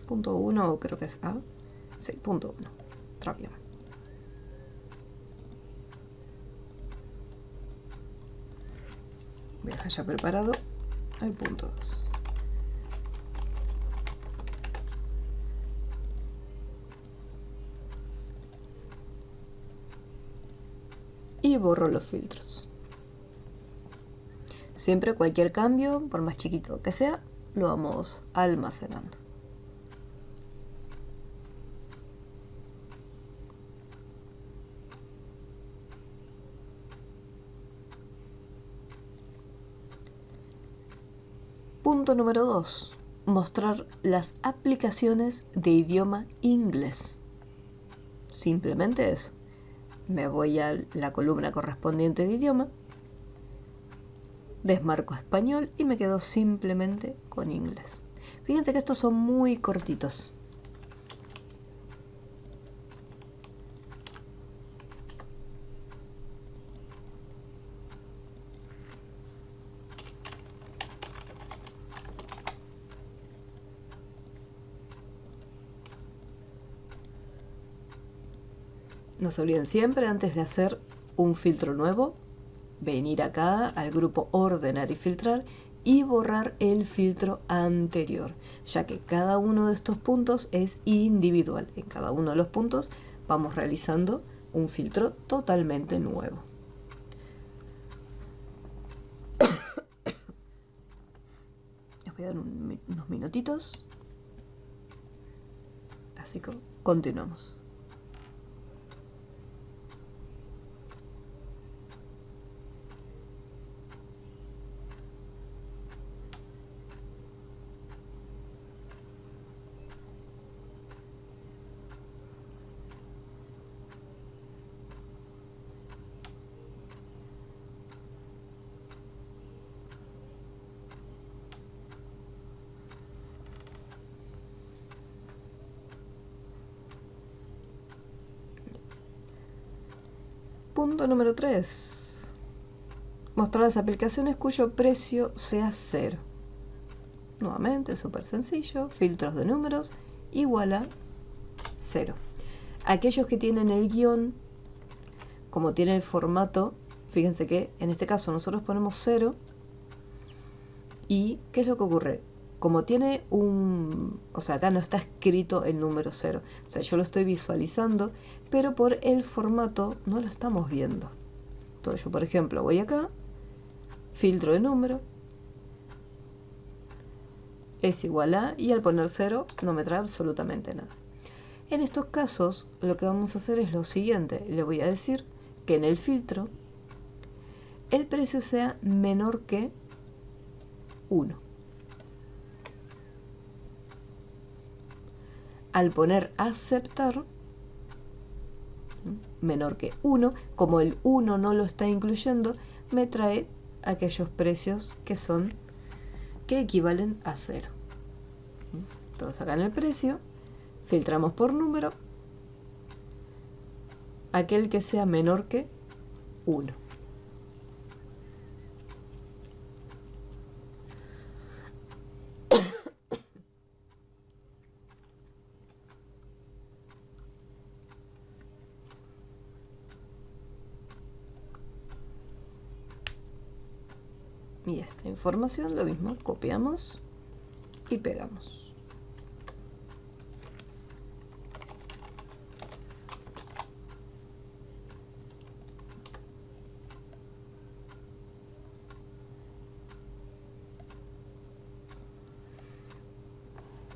Punto 1 creo que es A. Sí, punto 1. Trapium. Voy a dejar ya preparado el punto 2. Y borro los filtros. Siempre cualquier cambio, por más chiquito que sea, lo vamos almacenando. Punto número 2. Mostrar las aplicaciones de idioma inglés. Simplemente eso. Me voy a la columna correspondiente de idioma, desmarco español y me quedo simplemente con inglés. Fíjense que estos son muy cortitos. No se olviden siempre, antes de hacer un filtro nuevo, venir acá al grupo ordenar y filtrar y borrar el filtro anterior, ya que cada uno de estos puntos es individual. En cada uno de los puntos vamos realizando un filtro totalmente nuevo. Les voy a dar unos minutitos, así que continuamos. Punto número 3. Mostrar las aplicaciones cuyo precio sea 0. Nuevamente, súper sencillo. Filtros de números igual a 0. Aquellos que tienen el guión, como tiene el formato, fíjense que en este caso nosotros ponemos 0. ¿Y qué es lo que ocurre? Como tiene o sea, acá no está escrito el número 0. O sea, yo lo estoy visualizando, pero por el formato no lo estamos viendo. Entonces yo, por ejemplo, voy acá, filtro de número, es igual a, y al poner 0 no me trae absolutamente nada. En estos casos, lo que vamos a hacer es lo siguiente. Le voy a decir que en el filtro el precio sea menor que 1. Al poner aceptar, menor que 1, como el 1 no lo está incluyendo, me trae aquellos precios que equivalen a 0. Entonces acá en el precio, filtramos por número, aquel que sea menor que 1. Y esta información, lo mismo, copiamos y pegamos.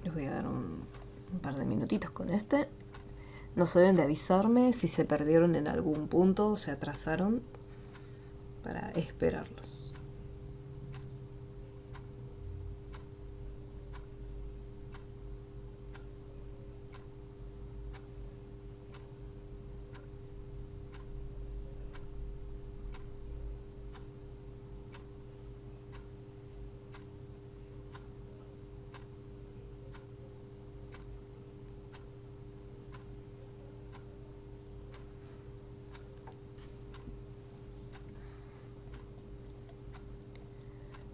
Les voy a dar un par de minutitos con este. No se deben de avisarme si se perdieron en algún punto o se atrasaron, para esperarlos.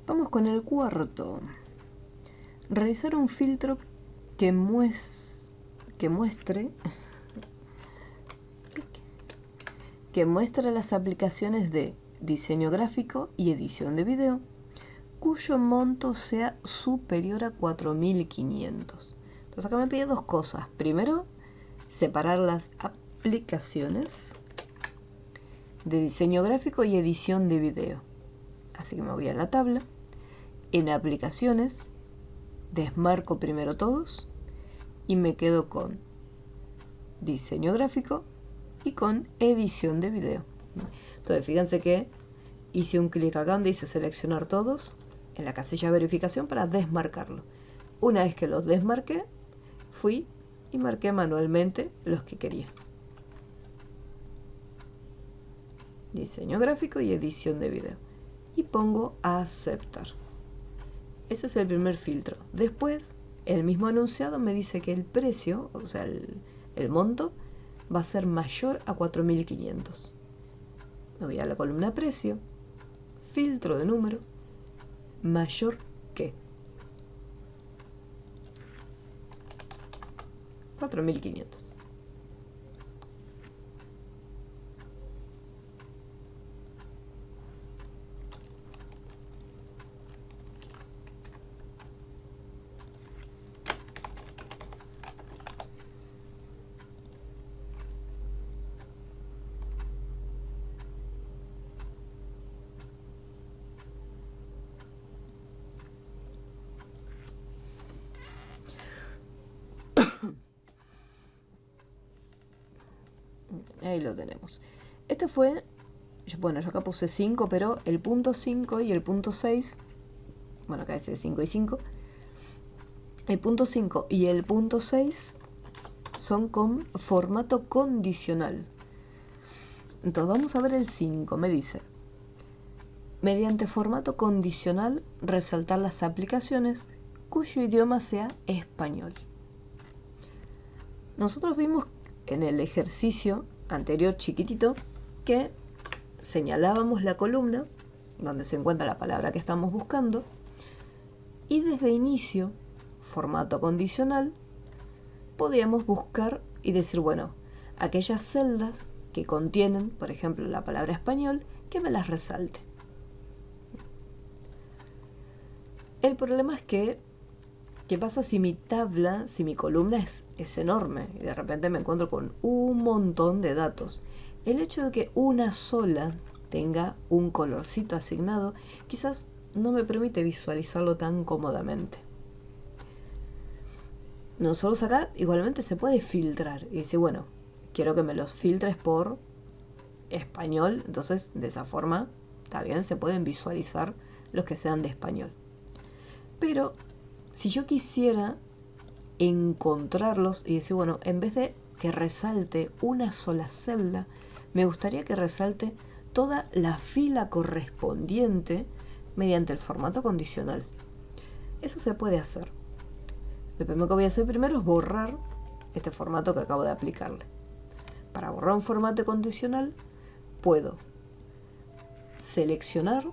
Vamos con el cuarto. Realizar un filtro que muestre las aplicaciones de diseño gráfico y edición de video cuyo monto sea superior a 4.500. Entonces acá me pide dos cosas. Primero, separar las aplicaciones de diseño gráfico y edición de video. Así que me voy a la tabla. En aplicaciones, desmarco primero todos y me quedo con diseño gráfico y con edición de video. Entonces fíjense que hice un clic acá donde dice seleccionar todos en la casilla de verificación para desmarcarlo. Una vez que los desmarqué, fui y marqué manualmente los que quería. Diseño gráfico y edición de video. Y pongo a aceptar. Ese es el primer filtro. Después, el mismo enunciado me dice que el precio, o sea, el monto, va a ser mayor a 4.500. Me voy a la columna precio, filtro de número, mayor que 4.500. Ahí lo tenemos. Este fue, bueno, yo acá puse 5, pero el punto 5 y el punto 6, bueno, acá dice 5 y 5. El punto 5 y el punto 6 son con formato condicional. Entonces vamos a ver el 5, me dice: mediante formato condicional resaltar las aplicaciones cuyo idioma sea español. Nosotros vimos en el ejercicio anterior chiquitito que señalábamos la columna donde se encuentra la palabra que estamos buscando y desde inicio, formato condicional, podíamos buscar y decir, bueno, aquellas celdas que contienen, por ejemplo, la palabra español, que me las resalte. El problema es que, ¿qué pasa si mi tabla, si mi columna es enorme y de repente me encuentro con un montón de datos? El hecho de que una sola tenga un colorcito asignado quizás no me permite visualizarlo tan cómodamente. Nosotros acá igualmente se puede filtrar y decir, bueno, quiero que me los filtres por español, entonces de esa forma está bien, se pueden visualizar los que sean de español. Pero si yo quisiera encontrarlos y decir, bueno, en vez de que resalte una sola celda, me gustaría que resalte toda la fila correspondiente mediante el formato condicional. Eso se puede hacer. Lo primero que voy a hacer primero es borrar este formato que acabo de aplicarle. Para borrar un formato condicional, puedo seleccionar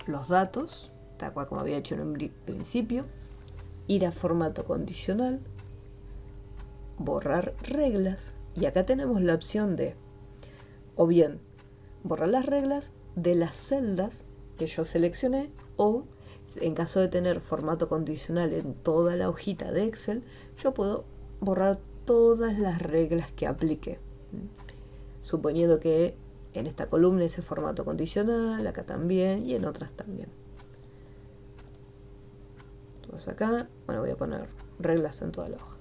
los datos, tal cual como había hecho en un principio, ir a formato condicional, borrar reglas, y acá tenemos la opción de, o bien, borrar las reglas de las celdas que yo seleccioné, o en caso de tener formato condicional en toda la hojita de Excel, yo puedo borrar todas las reglas que apliqué, suponiendo que en esta columna ese formato condicional, acá también y en otras también. Entonces acá, bueno, voy a poner reglas en toda la hoja.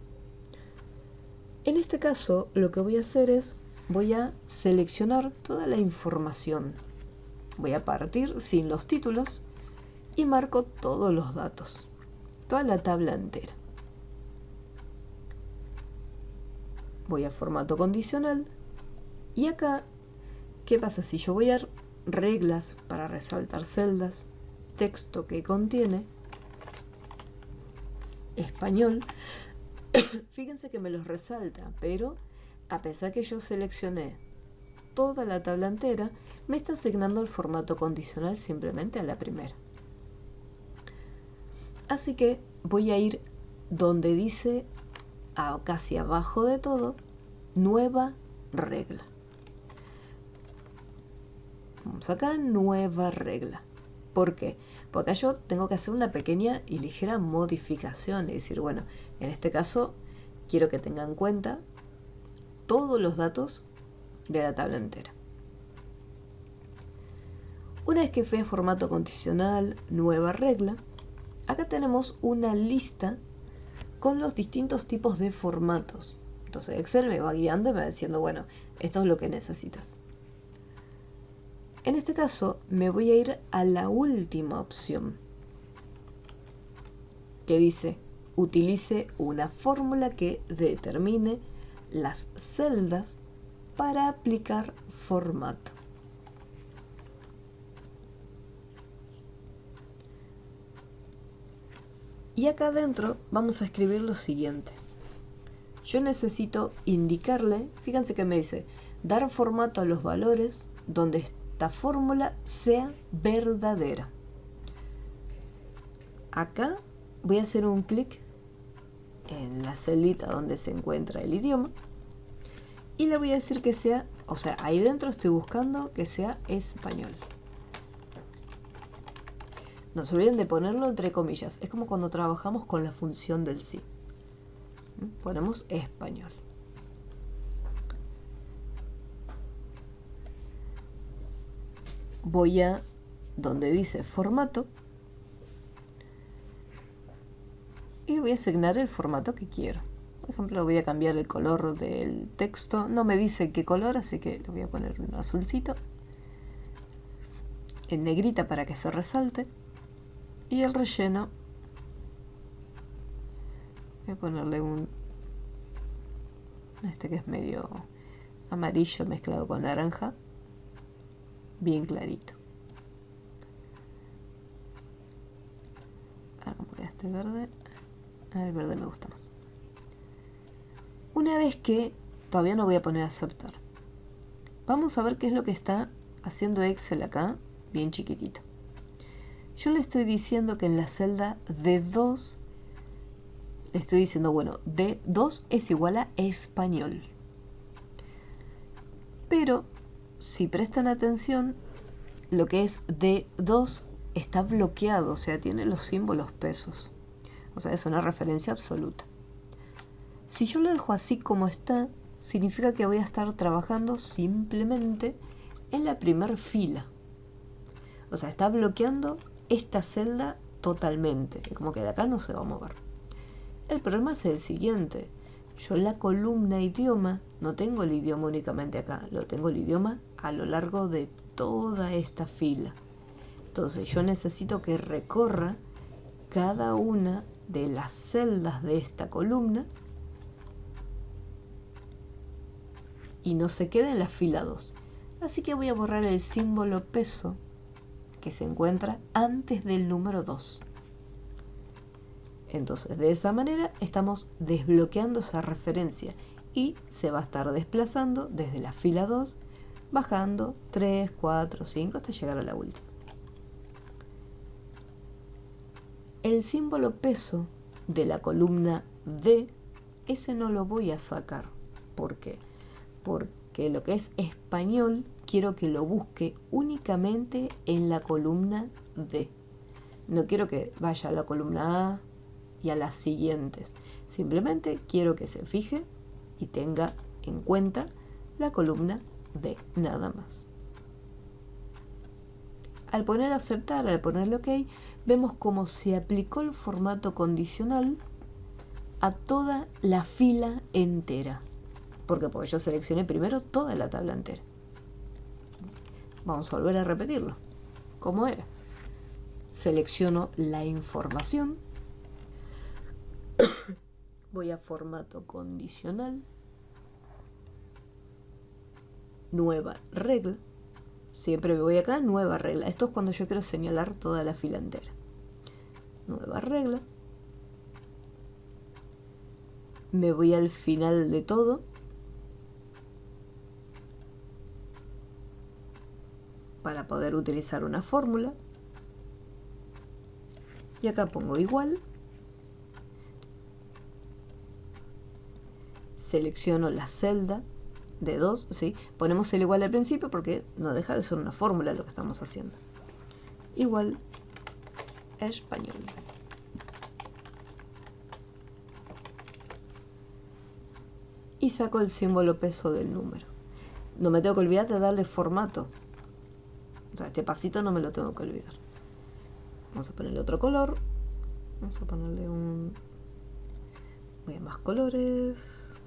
En este caso lo que voy a hacer es, voy a seleccionar toda la información. Voy a partir sin los títulos y marco todos los datos, toda la tabla entera. Voy a formato condicional y acá, ¿qué pasa si yo voy a reglas para resaltar celdas, texto que contiene español? Fíjense que me los resalta, pero a pesar que yo seleccioné toda la tabla entera, me está asignando el formato condicional simplemente a la primera. Así que voy a ir donde dice, casi abajo de todo, nueva regla. Vamos acá, nueva regla. ¿Por qué? Porque acá yo tengo que hacer una pequeña y ligera modificación. Es decir, bueno, en este caso quiero que tengan en cuenta todos los datos de la tabla entera. Una vez que fui a formato condicional, nueva regla, acá tenemos una lista con los distintos tipos de formatos. Entonces Excel me va guiando y me va diciendo, bueno, esto es lo que necesitas. En este caso me voy a ir a la última opción, que dice, utilice una fórmula que determine las celdas para aplicar formato. Y acá adentro vamos a escribir lo siguiente. Yo necesito indicarle, fíjense que me dice, dar formato a los valores donde esta fórmula sea verdadera. Acá voy a hacer un clic en la celita donde se encuentra el idioma y le voy a decir que sea, o sea, ahí dentro estoy buscando que sea español. No se olviden de ponerlo entre comillas. Es como cuando trabajamos con la función del sí. Ponemos español. Voy a donde dice formato y voy a asignar el formato que quiero. Por ejemplo, voy a cambiar el color del texto. No me dice qué color, así que le voy a poner un azulcito. En negrita para que se resalte. Y el relleno, voy a ponerle este que es medio amarillo mezclado con naranja, bien clarito. Ahora como queda este verde, el verde me gusta más. Una vez que, todavía no voy a poner a aceptar, vamos a ver qué es lo que está haciendo Excel acá, bien chiquitito. Yo le estoy diciendo que en la celda D2, le estoy diciendo, bueno, D2 es igual a español. Pero, si prestan atención, lo que es D2 está bloqueado, o sea, tiene los símbolos pesos. O sea, es una referencia absoluta. Si yo lo dejo así como está, significa que voy a estar trabajando simplemente en la primera fila. O sea, está bloqueando esta celda totalmente, es como que de acá no se va a mover. El problema es el siguiente, yo en la columna idioma no tengo el idioma únicamente acá, lo tengo el idioma a lo largo de toda esta fila. Entonces yo necesito que recorra cada una de las celdas de esta columna y no se quede en la fila 2. Así que voy a borrar el símbolo peso que se encuentra antes del número 2. Entonces, de esa manera estamos desbloqueando esa referencia y se va a estar desplazando desde la fila 2, bajando 3, 4, 5 hasta llegar a la última. El símbolo peso de la columna D, ese no lo voy a sacar. ¿Por qué? Porque lo que es español quiero que lo busque únicamente en la columna D. No quiero que vaya a la columna A y a las siguientes. Simplemente quiero que se fije y tenga en cuenta la columna D, nada más. Al poner aceptar, al ponerle OK, vemos cómo se aplicó el formato condicional a toda la fila entera. ¿Por qué? Porque yo seleccioné primero toda la tabla entera. Vamos a volver a repetirlo. ¿Cómo era? Selecciono la información. Voy a formato condicional. Nueva regla. Siempre me voy acá, nueva regla. Esto es cuando yo quiero señalar toda la fila entera. Nueva regla. Me voy al final de todo. Para poder utilizar una fórmula. Y acá pongo igual. selecciono la celda de 2, ¿sí? Ponemos el igual al principio porque no deja de ser una fórmula lo que estamos haciendo. Igual español. Y saco el símbolo peso del número. No me tengo que olvidar de darle formato. O sea, este pasito no me lo tengo que olvidar. Vamos a ponerle otro color. Vamos a ponerle un... Voy a más colores.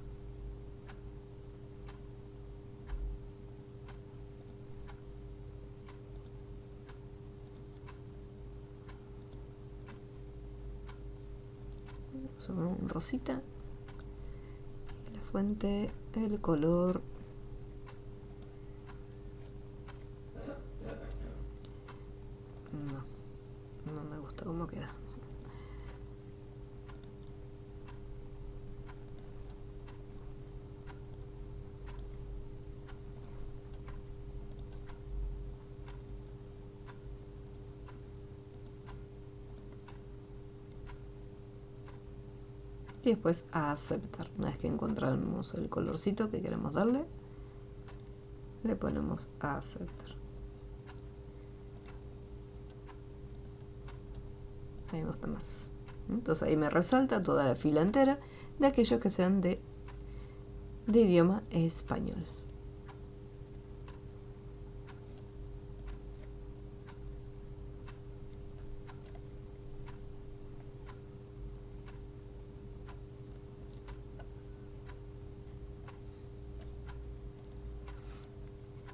Vamos a poner un rosita. Y la fuente, el color. No me gusta cómo queda. Y después a aceptar. Una vez que encontramos el colorcito que queremos darle, le ponemos a aceptar. Ahí me gusta más. Entonces ahí me resalta toda la fila entera de aquellos que sean de idioma español.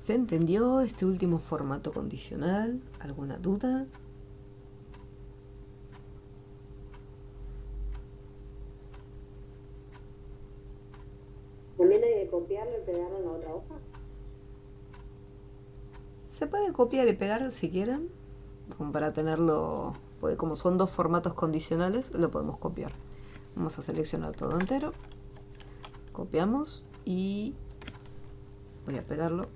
¿Se entendió este último formato condicional? ¿Alguna duda? ¿También hay que copiarlo y pegarlo en la otra hoja? Se puede copiar y pegar si quieren, como para tenerlo, porque como son dos formatos condicionales, lo podemos copiar. Vamos a seleccionar todo entero, copiamos y voy a pegarlo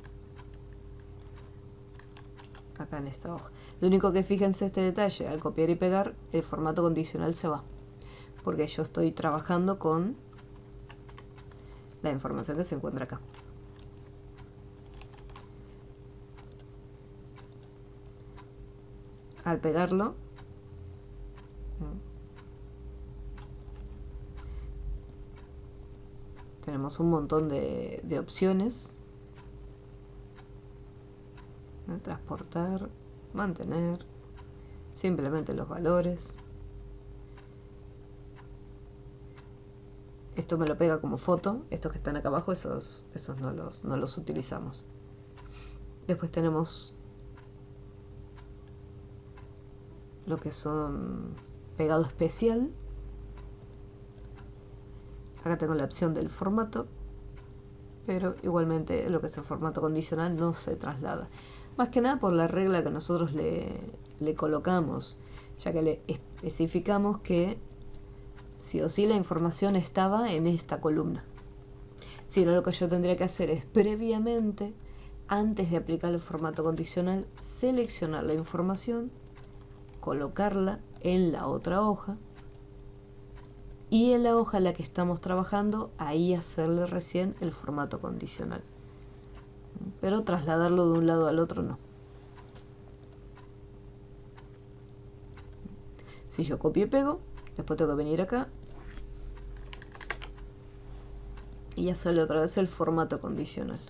acá en esta hoja. Lo único que fíjense este detalle, al copiar y pegar, el formato condicional se va, porque yo estoy trabajando con la información que se encuentra acá. Al pegarlo, tenemos un montón de opciones. Transportar, mantener, simplemente los valores. Esto me lo pega como foto. Estos que están acá abajo, esos no los utilizamos. Después tenemos lo que son pegado especial. Acá tengo la opción del formato, pero igualmente lo que es el formato condicional no se traslada. Más que nada por la regla que nosotros le colocamos, ya que le especificamos que sí o sí la información estaba en esta columna. Si no, lo que yo tendría que hacer es previamente, antes de aplicar el formato condicional, seleccionar la información, colocarla en la otra hoja y en la hoja en la que estamos trabajando, ahí hacerle recién el formato condicional. Pero trasladarlo de un lado al otro no. Si yo copio y pego, después tengo que venir acá y hacerle otra vez el formato condicional.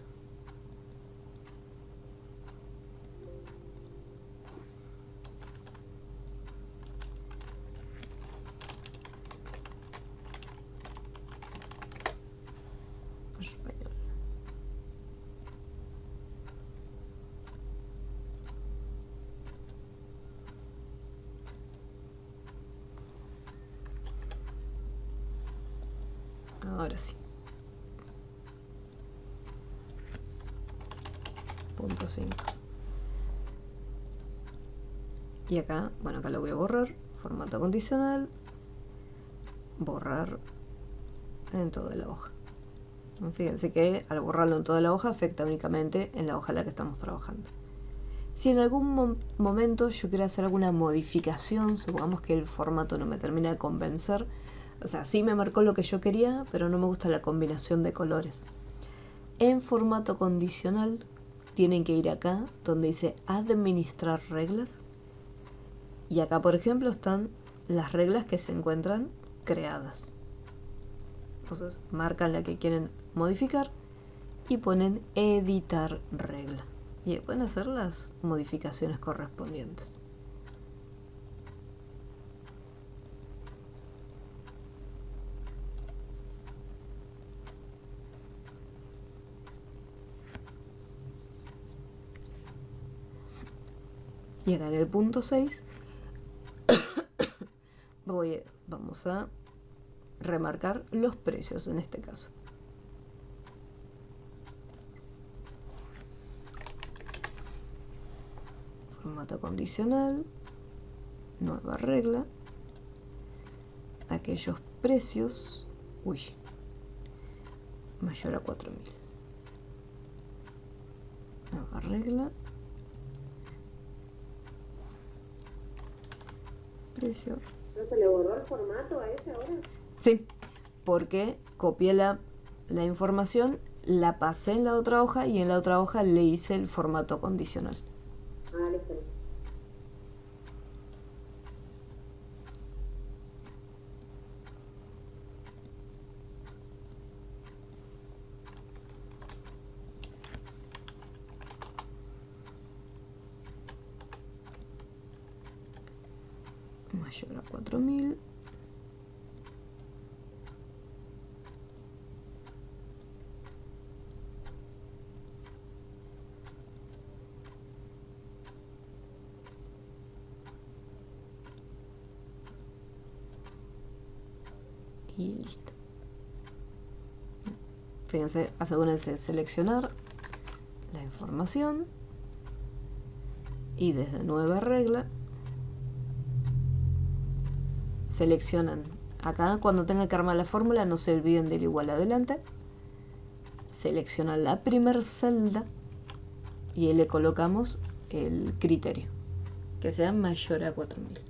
Ahora sí. Punto 5. Y acá, bueno, acá lo voy a borrar. Formato condicional. Borrar en toda la hoja. Fíjense que al borrarlo en toda la hoja afecta únicamente en la hoja en la que estamos trabajando. Si en algún momento yo quiero hacer alguna modificación, supongamos que el formato no me termina de convencer, O sea, sí me marcó lo que yo quería, pero no me gusta la combinación de colores. En formato condicional tienen que ir acá donde dice administrar reglas. Y acá, por ejemplo, están las reglas que se encuentran creadas. Entonces marcan la que quieren modificar y ponen editar regla. Y ahí pueden hacer las modificaciones correspondientes. Y acá en el punto 6 vamos a remarcar los precios en este caso. Formato condicional, nueva regla, aquellos precios, mayor a 4.000. Nueva regla, precio. ¿No se le borró el formato a ese ahora? Sí, porque copié la información, la pasé en la otra hoja y en la otra hoja le hice el formato condicional. Ah, listo. Mayor a 4.000. Y listo. Fíjense, asegúrense de seleccionar la información y desde nueva regla seleccionan acá. Cuando tenga que armar la fórmula, no se olviden del igual adelante, seleccionan la primera celda y ahí le colocamos el criterio, que sea mayor a 4.000.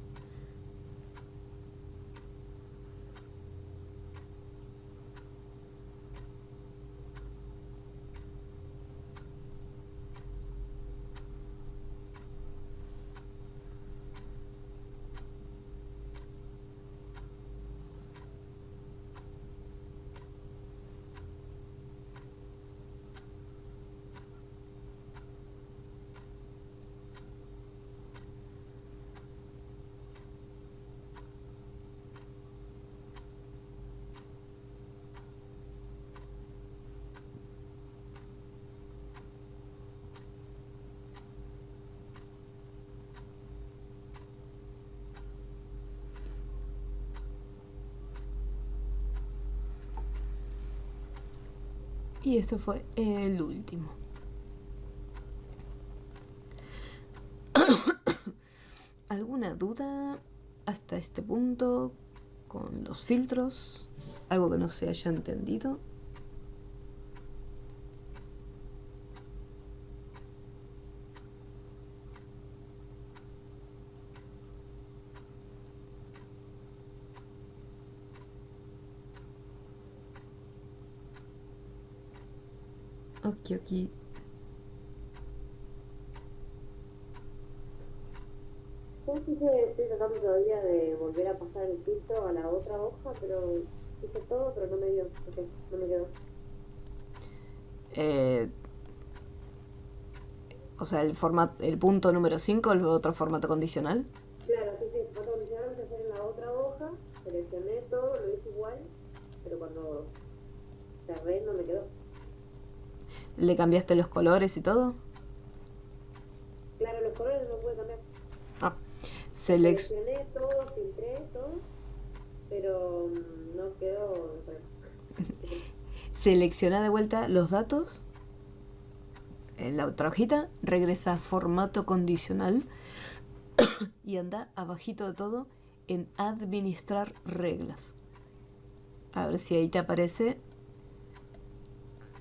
Y este fue el último. ¿Alguna duda hasta este punto con los filtros? ¿Algo que no se haya entendido? Ok. Estoy tratando todavía de volver a pasar el filtro a la otra hoja, pero hice todo, pero no me dio. Okay, no me quedó. O sea, el punto número 5, el otro formato condicional. Claro, sí, el formato condicional lo hacer en la otra hoja, seleccioné todo, lo hice igual, pero cuando cerré no me quedó. ¿Le cambiaste los colores y todo? Claro, los colores no pude cambiar. Seleccioné todo, filtré todo, pero no quedó. Selecciona de vuelta los datos en la otra hojita, regresa a formato condicional y anda abajito de todo en administrar reglas. A ver si ahí te aparece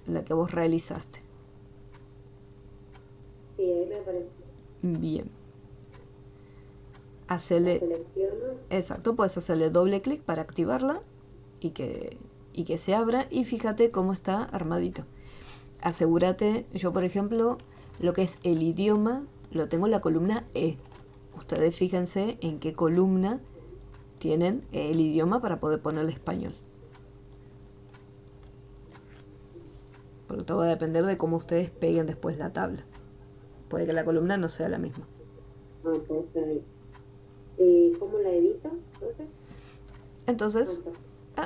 la que vos realizaste. Sí, ahí me aparece. Bien. Hacele. Exacto, puedes hacerle doble clic para activarla y que se abra, y fíjate cómo está armadito. Asegúrate, yo por ejemplo, lo que es el idioma, lo tengo en la columna E. Ustedes fíjense en qué columna tienen el idioma para poder ponerle español. Porque todo va a depender de cómo ustedes peguen después la tabla. Puede que la columna no sea la misma. Ah, puede ser ahí. ¿Y cómo la edita, Entonces,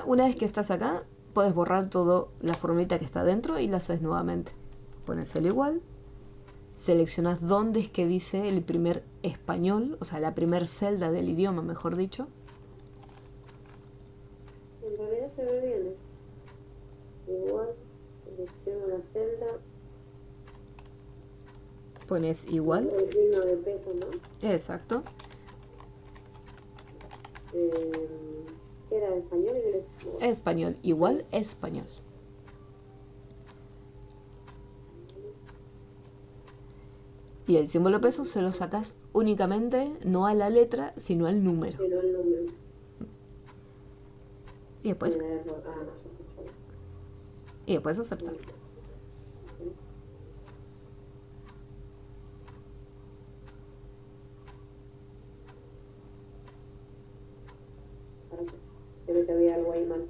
una vez que estás acá, puedes borrar toda la formulita que está dentro y la haces nuevamente. Pones el igual, seleccionas dónde es que dice el primer español, o sea, la primer celda del idioma, mejor dicho. En realidad se ve bien, Igual, selecciono la celda. Pones igual. El signo de peso, ¿no? Exacto. ¿Qué era? ¿Español y inglés? Español, igual español. Y el símbolo peso se lo sacas únicamente, no a la letra, sino al número. Pero el número. Y después aceptar. Creo que había algo ahí mal.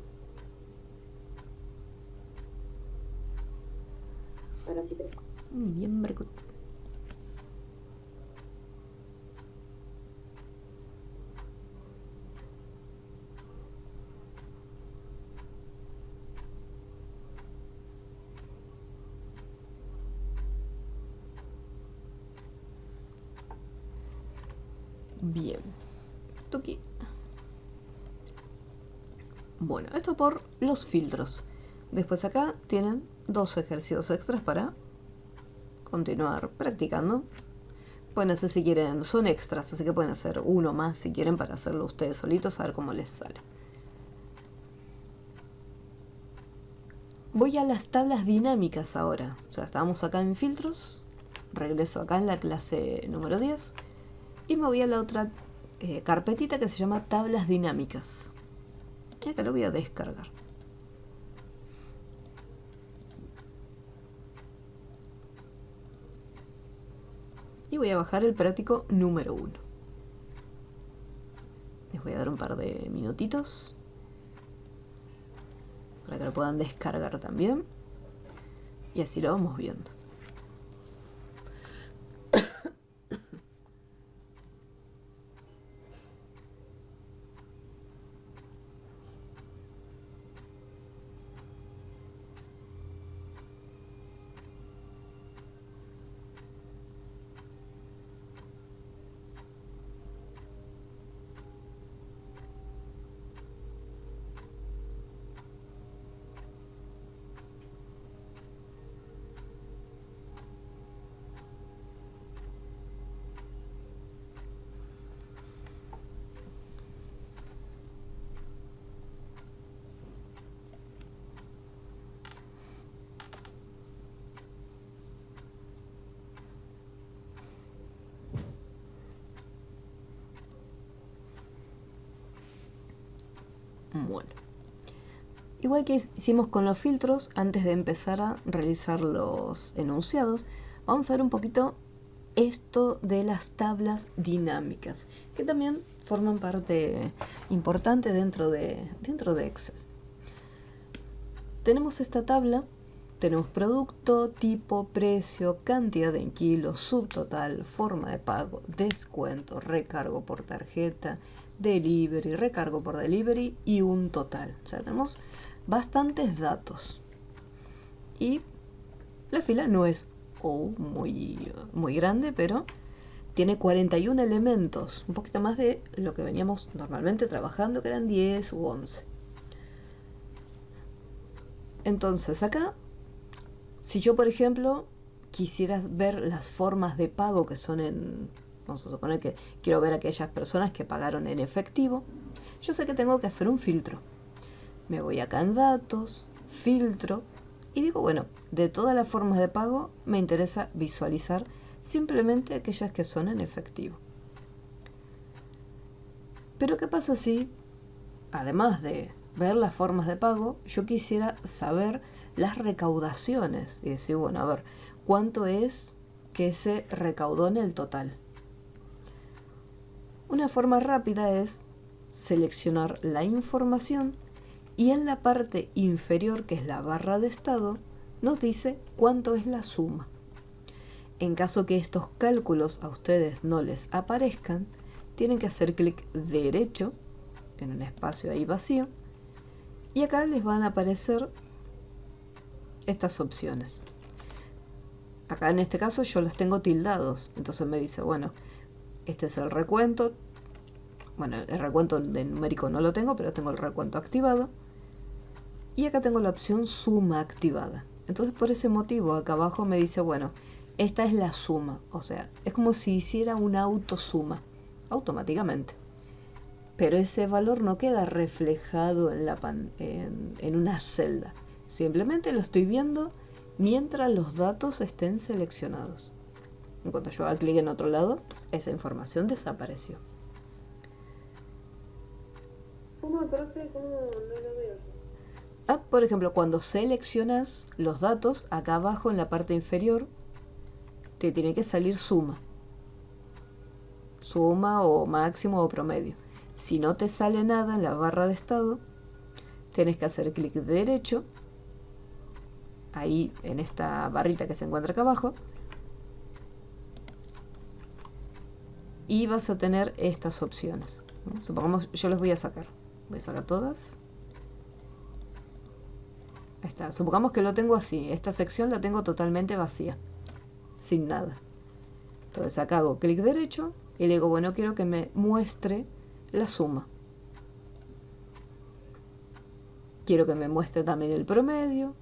Ahora sí creo. Bien, very good. Bien. Tuki. Bueno, esto por los filtros. Después acá tienen 2 ejercicios extras para continuar practicando. Pueden hacer si quieren, son extras, así que pueden hacer uno más si quieren para hacerlo ustedes solitos, a ver cómo les sale. Voy a las tablas dinámicas ahora. O sea, estábamos acá en filtros, regreso acá en la clase número 10 y me voy a la otra carpetita que se llama tablas dinámicas. Y acá lo voy a descargar. Y voy a bajar el práctico número 1. Les voy a dar un par de minutitos para que lo puedan descargar también. Y así lo vamos viendo. Bueno, igual que hicimos con los filtros, antes de empezar a realizar los enunciados, vamos a ver un poquito esto de las tablas dinámicas, que también forman parte importante dentro de Excel. Tenemos esta tabla, tenemos producto, tipo, precio, cantidad en kilos, subtotal, forma de pago, descuento, recargo por tarjeta, delivery, recargo por delivery y un total. O sea, tenemos bastantes datos. Y la fila no es muy grande, pero tiene 41 elementos, un poquito más de lo que veníamos normalmente trabajando, que eran 10 u 11. Entonces acá, si yo por ejemplo quisiera ver las formas de pago que son vamos a suponer que quiero ver a aquellas personas que pagaron en efectivo, yo sé que tengo que hacer un filtro. Me voy acá en datos, filtro, y digo, bueno, de todas las formas de pago me interesa visualizar simplemente aquellas que son en efectivo. Pero ¿qué pasa si, además de ver las formas de pago, yo quisiera saber las recaudaciones y decir, bueno, a ver, ¿cuánto es que se recaudó en el total? Una forma rápida es seleccionar la información y en la parte inferior, que es la barra de estado, nos dice cuánto es la suma. En caso que estos cálculos a ustedes no les aparezcan, tienen que hacer clic derecho en un espacio ahí vacío y acá les van a aparecer estas opciones. Acá en este caso yo los tengo tildados, entonces me dice, bueno, este es el recuento. Bueno, el recuento de numérico no lo tengo, pero tengo el recuento activado. Y acá tengo la opción suma activada. Entonces por ese motivo acá abajo me dice, bueno, esta es la suma. O sea, es como si hiciera una autosuma, automáticamente. Pero ese valor no queda reflejado en una celda. Simplemente lo estoy viendo mientras los datos estén seleccionados. En cuanto yo haga clic en otro lado, esa información desapareció. ¿Cómo, profe? ¿Cómo no lo veo? Por ejemplo, cuando seleccionas los datos, acá abajo en la parte inferior, te tiene que salir suma. Suma o máximo o promedio. Si no te sale nada en la barra de estado, tienes que hacer clic derecho, ahí en esta barrita que se encuentra acá abajo, y vas a tener estas opciones. Supongamos, yo les voy a sacar. Voy a sacar todas. Ahí está. Supongamos que lo tengo así. Esta sección la tengo totalmente vacía. Sin nada. Entonces acá hago clic derecho y le digo, bueno, quiero que me muestre la suma. Quiero que me muestre también el promedio,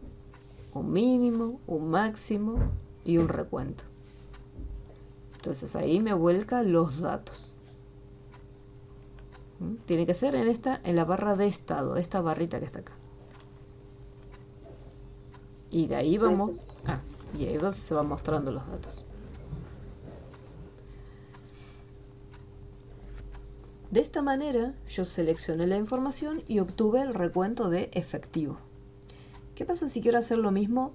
un mínimo, un máximo y un recuento. Entonces ahí me vuelca los datos. Tiene que ser en la barra de estado, esta barrita que está acá. Y de ahí vamos, y ahí se van mostrando los datos. De esta manera yo seleccioné la información y obtuve el recuento de efectivo. ¿Qué pasa si quiero hacer lo mismo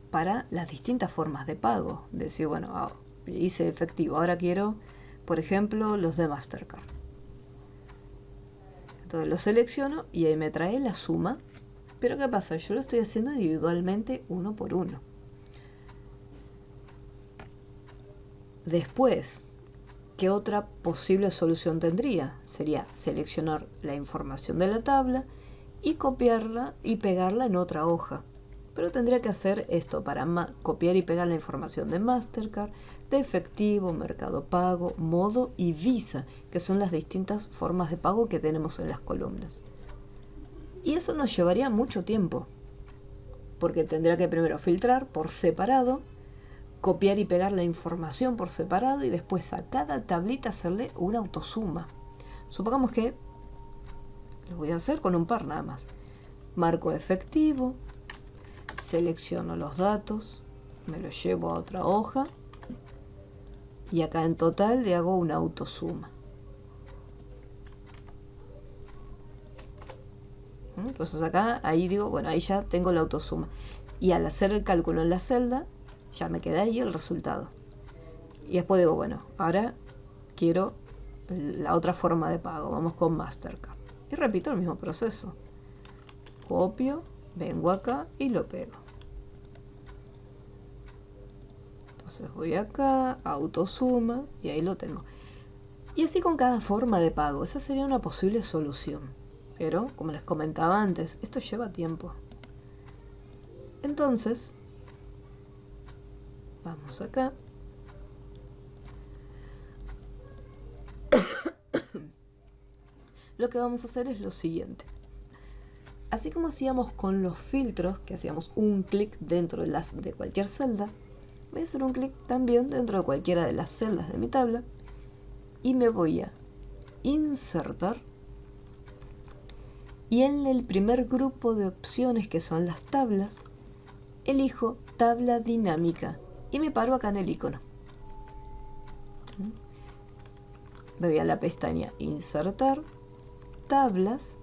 para las distintas formas de pago? Decir, bueno, hice efectivo, ahora quiero, por ejemplo, los de Mastercard. Entonces lo selecciono y ahí me trae la suma. Pero ¿qué pasa? Yo lo estoy haciendo individualmente uno por uno. Después, ¿qué otra posible solución tendría? Sería seleccionar la información de la tabla y copiarla y pegarla en otra hoja. Pero tendría que hacer esto para copiar y pegar la información de Mastercard, de efectivo, Mercado Pago, Modo y Visa, que son las distintas formas de pago que tenemos en las columnas. Y eso nos llevaría mucho tiempo, porque tendría que primero filtrar por separado, copiar y pegar la información por separado y después a cada tablita hacerle una autosuma. Supongamos que lo voy a hacer con un par nada más. Marco efectivo, selecciono los datos, me los llevo a otra hoja y acá en total le hago una autosuma. Entonces acá, ahí digo, bueno, ahí ya tengo la autosuma. Y al hacer el cálculo en la celda, ya me queda ahí el resultado. Y después digo, bueno, ahora quiero la otra forma de pago. Vamos con Mastercard. Y repito el mismo proceso. Copio, vengo acá y lo pego. Entonces voy acá, autosuma, y ahí lo tengo. Y así con cada forma de pago. Esa sería una posible solución. Pero, como les comentaba antes, esto lleva tiempo. Entonces, vamos acá. Lo que vamos a hacer es lo siguiente. Así como hacíamos con los filtros, que hacíamos un clic dentro de cualquier celda, voy a hacer un clic también dentro de cualquiera de las celdas de mi tabla y me voy a insertar. Y en el primer grupo de opciones, que son las tablas, elijo tabla dinámica y me paro acá en el icono. Me voy a la pestaña Insertar, Tablas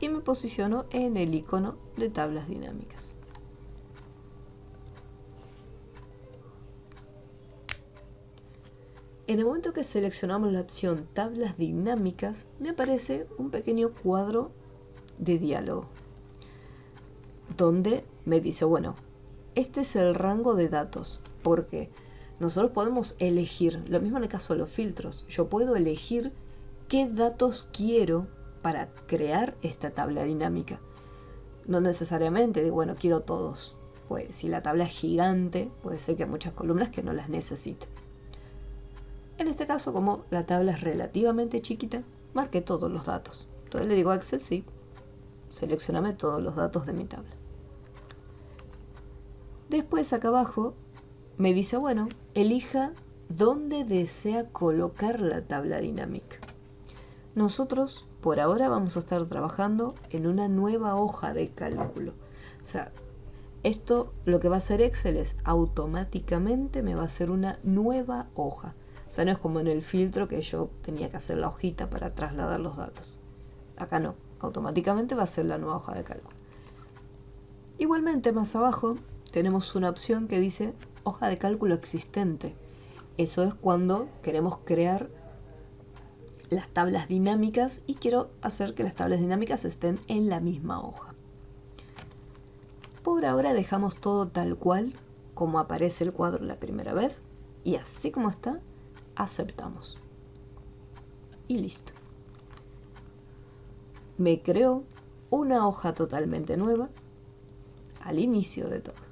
y me posiciono en el icono de tablas dinámicas. En el momento que seleccionamos la opción tablas dinámicas, me aparece un pequeño cuadro de diálogo donde me dice, bueno, este es el rango de datos, porque nosotros podemos elegir, lo mismo en el caso de los filtros, yo puedo elegir qué datos quiero para crear esta tabla dinámica. No necesariamente de, bueno, quiero todos, pues si la tabla es gigante, puede ser que hay muchas columnas que no las necesite. En este caso, como la tabla es relativamente chiquita, marqué todos los datos. Entonces le digo a Excel, sí, seleccioname todos los datos de mi tabla. Después acá abajo me dice, bueno, elija dónde desea colocar la tabla dinámica. Nosotros por ahora vamos a estar trabajando en una nueva hoja de cálculo. O sea, esto lo que va a hacer Excel es automáticamente me va a hacer una nueva hoja. O sea, no es como en el filtro que yo tenía que hacer la hojita para trasladar los datos. Acá no, automáticamente va a ser la nueva hoja de cálculo. Igualmente más abajo tenemos una opción que dice hoja de cálculo existente. Eso es cuando queremos crear las tablas dinámicas y quiero hacer que las tablas dinámicas estén en la misma hoja. Por ahora dejamos todo tal cual como aparece el cuadro la primera vez y así como está, aceptamos. Y listo. Me creó una hoja totalmente nueva al inicio de todo.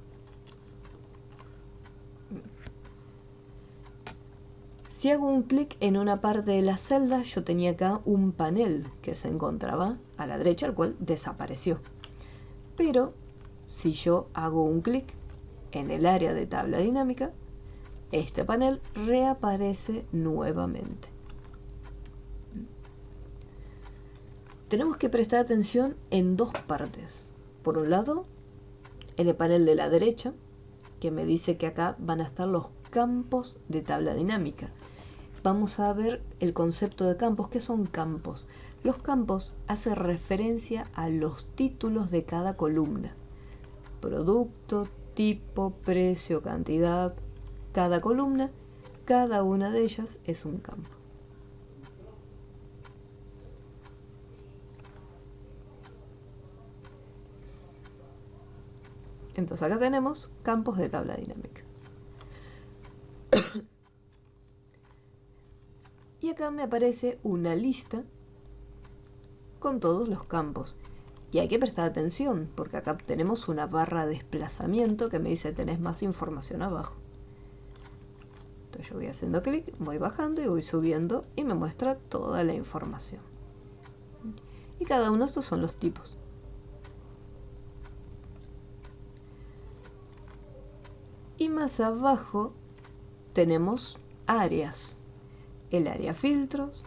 Si hago un clic en una parte de la celda, yo tenía acá un panel que se encontraba a la derecha, el cual desapareció. Pero si yo hago un clic en el área de tabla dinámica, este panel reaparece nuevamente. Tenemos que prestar atención en dos partes. Por un lado, en el panel de la derecha, que me dice que acá van a estar los campos de tabla dinámica. Vamos a ver el concepto de campos. ¿Qué son campos? Los campos hacen referencia a los títulos de cada columna. Producto, tipo, precio, cantidad. Cada columna, cada una de ellas es un campo. Entonces acá tenemos campos de tabla dinámica. Y acá me aparece una lista con todos los campos. Y hay que prestar atención, porque acá tenemos una barra de desplazamiento que me dice tenés más información abajo. Entonces yo voy haciendo clic, voy bajando y voy subiendo y me muestra toda la información. Y cada uno de estos son los tipos. Y más abajo tenemos áreas. El área filtros,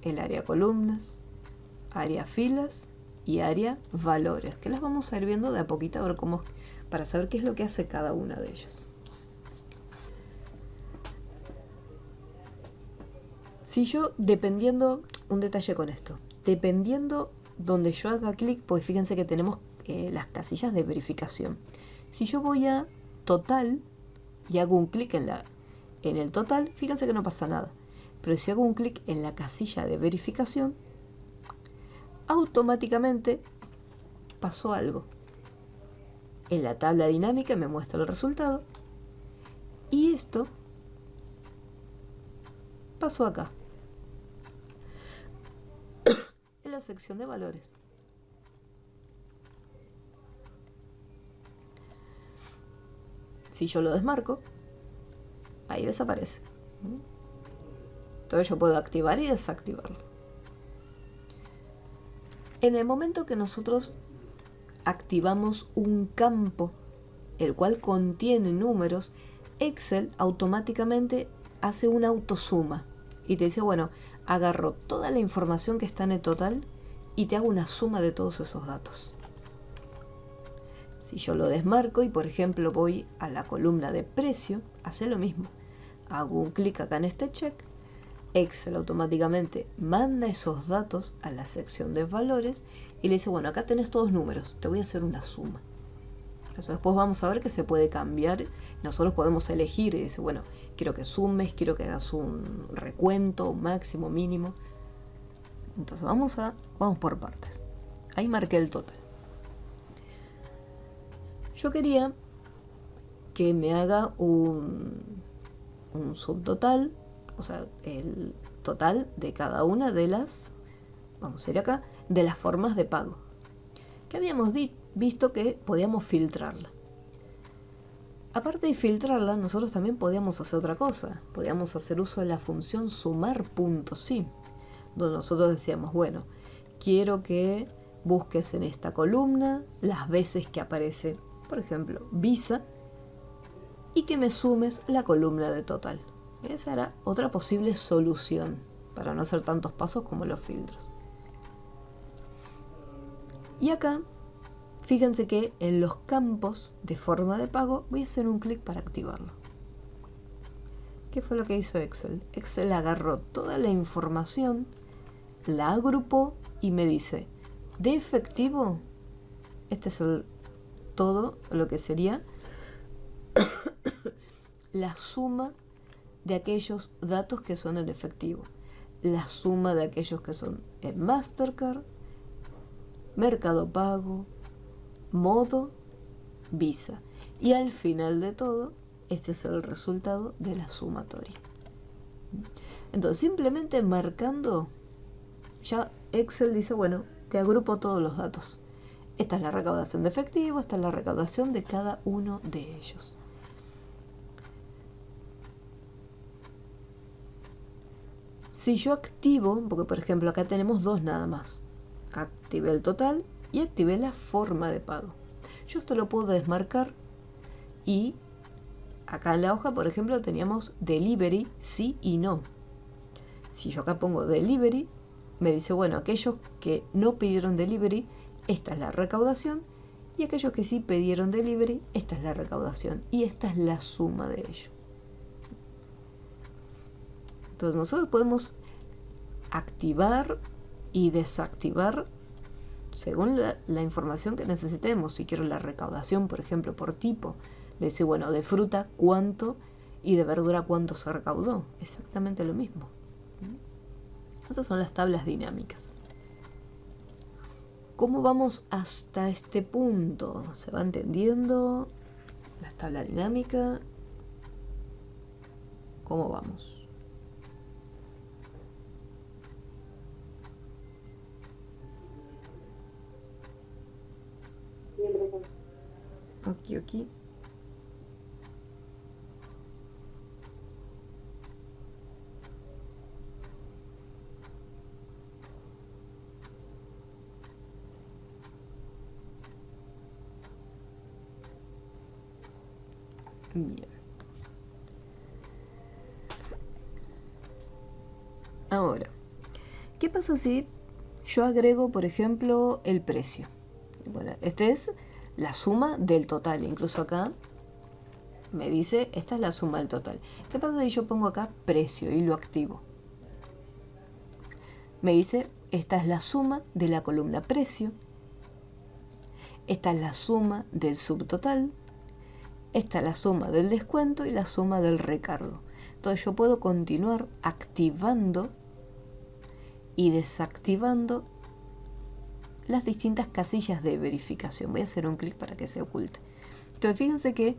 el área columnas, área filas y área valores, que las vamos a ir viendo de a poquito a ver cómo, para saber qué es lo que hace cada una de ellas. Si yo, dependiendo, un detalle con esto, dependiendo donde yo haga clic, pues fíjense que tenemos las casillas de verificación. Si yo voy a total y hago un clic en el total, fíjense que no pasa nada. Pero si hago un clic en la casilla de verificación, automáticamente pasó algo. En la tabla dinámica me muestra el resultado y esto pasó acá, en la sección de valores. Si yo lo desmarco, ahí desaparece. Entonces yo puedo activar y desactivarlo. En el momento que nosotros activamos un campo, el cual contiene números, Excel automáticamente hace una autosuma y te dice, bueno, agarro toda la información que está en el total y te hago una suma de todos esos datos. Si yo lo desmarco y por ejemplo voy a la columna de precio, hace lo mismo. Hago un clic acá en este check Excel automáticamente manda esos datos a la sección de valores y le dice, bueno, acá tenés todos números, te voy a hacer una suma. Eso después vamos a ver que se puede cambiar. Nosotros podemos elegir y decir, bueno, quiero que sumes, quiero que hagas un recuento, máximo, mínimo. Entonces vamos por partes. Ahí marqué el total. Yo quería que me haga un subtotal, o sea, el total de cada una de las, vamos a ir acá, de las formas de pago. Que habíamos visto que podíamos filtrarla. Aparte de filtrarla, nosotros también podíamos hacer otra cosa. Podíamos hacer uso de la función sumar.si, donde nosotros decíamos, bueno, quiero que busques en esta columna las veces que aparece, por ejemplo, Visa, y que me sumes la columna de total. Esa era otra posible solución para no hacer tantos pasos como los filtros. Y acá, fíjense que en los campos de forma de pago voy a hacer un clic para activarlo. ¿Qué fue lo que hizo Excel? Excel agarró toda la información, la agrupó y me dice, de efectivo, este es todo lo que sería la suma de aquellos datos que son en efectivo, la suma de aquellos que son en Mastercard, Mercado Pago, Modo, Visa. Y al final de todo, este es el resultado de la sumatoria. Entonces, simplemente marcando, ya Excel dice, bueno, te agrupo todos los datos. Esta es la recaudación de efectivo, esta es la recaudación de cada uno de ellos. Si yo activo, porque por ejemplo acá tenemos dos nada más, activé el total y activé la forma de pago. Yo esto lo puedo desmarcar y acá en la hoja, por ejemplo, teníamos delivery, sí y no. Si yo acá pongo delivery, me dice, bueno, aquellos que no pidieron delivery, esta es la recaudación, y aquellos que sí pidieron delivery, esta es la recaudación, y esta es la suma de ellos. Entonces nosotros podemos activar y desactivar según la información que necesitemos. Si quiero la recaudación, por ejemplo, por tipo, le dice, bueno, de fruta cuánto y de verdura cuánto se recaudó. Exactamente lo mismo. Esas son las tablas dinámicas. ¿Cómo vamos hasta este punto? ¿Se va entendiendo la tabla dinámica? ¿Cómo vamos? Aquí. Bien. Ahora, ¿qué pasa si yo agrego, por ejemplo, el precio? Bueno, este es la suma del total. Incluso acá me dice, esta es la suma del total. ¿Qué pasa si yo pongo acá precio y lo activo? Me dice, esta es la suma de la columna precio. Esta es la suma del subtotal. Esta es la suma del descuento y la suma del recargo. Entonces yo puedo continuar activando y desactivando las distintas casillas de verificación. Voy a hacer un clic para que se oculte. Entonces fíjense que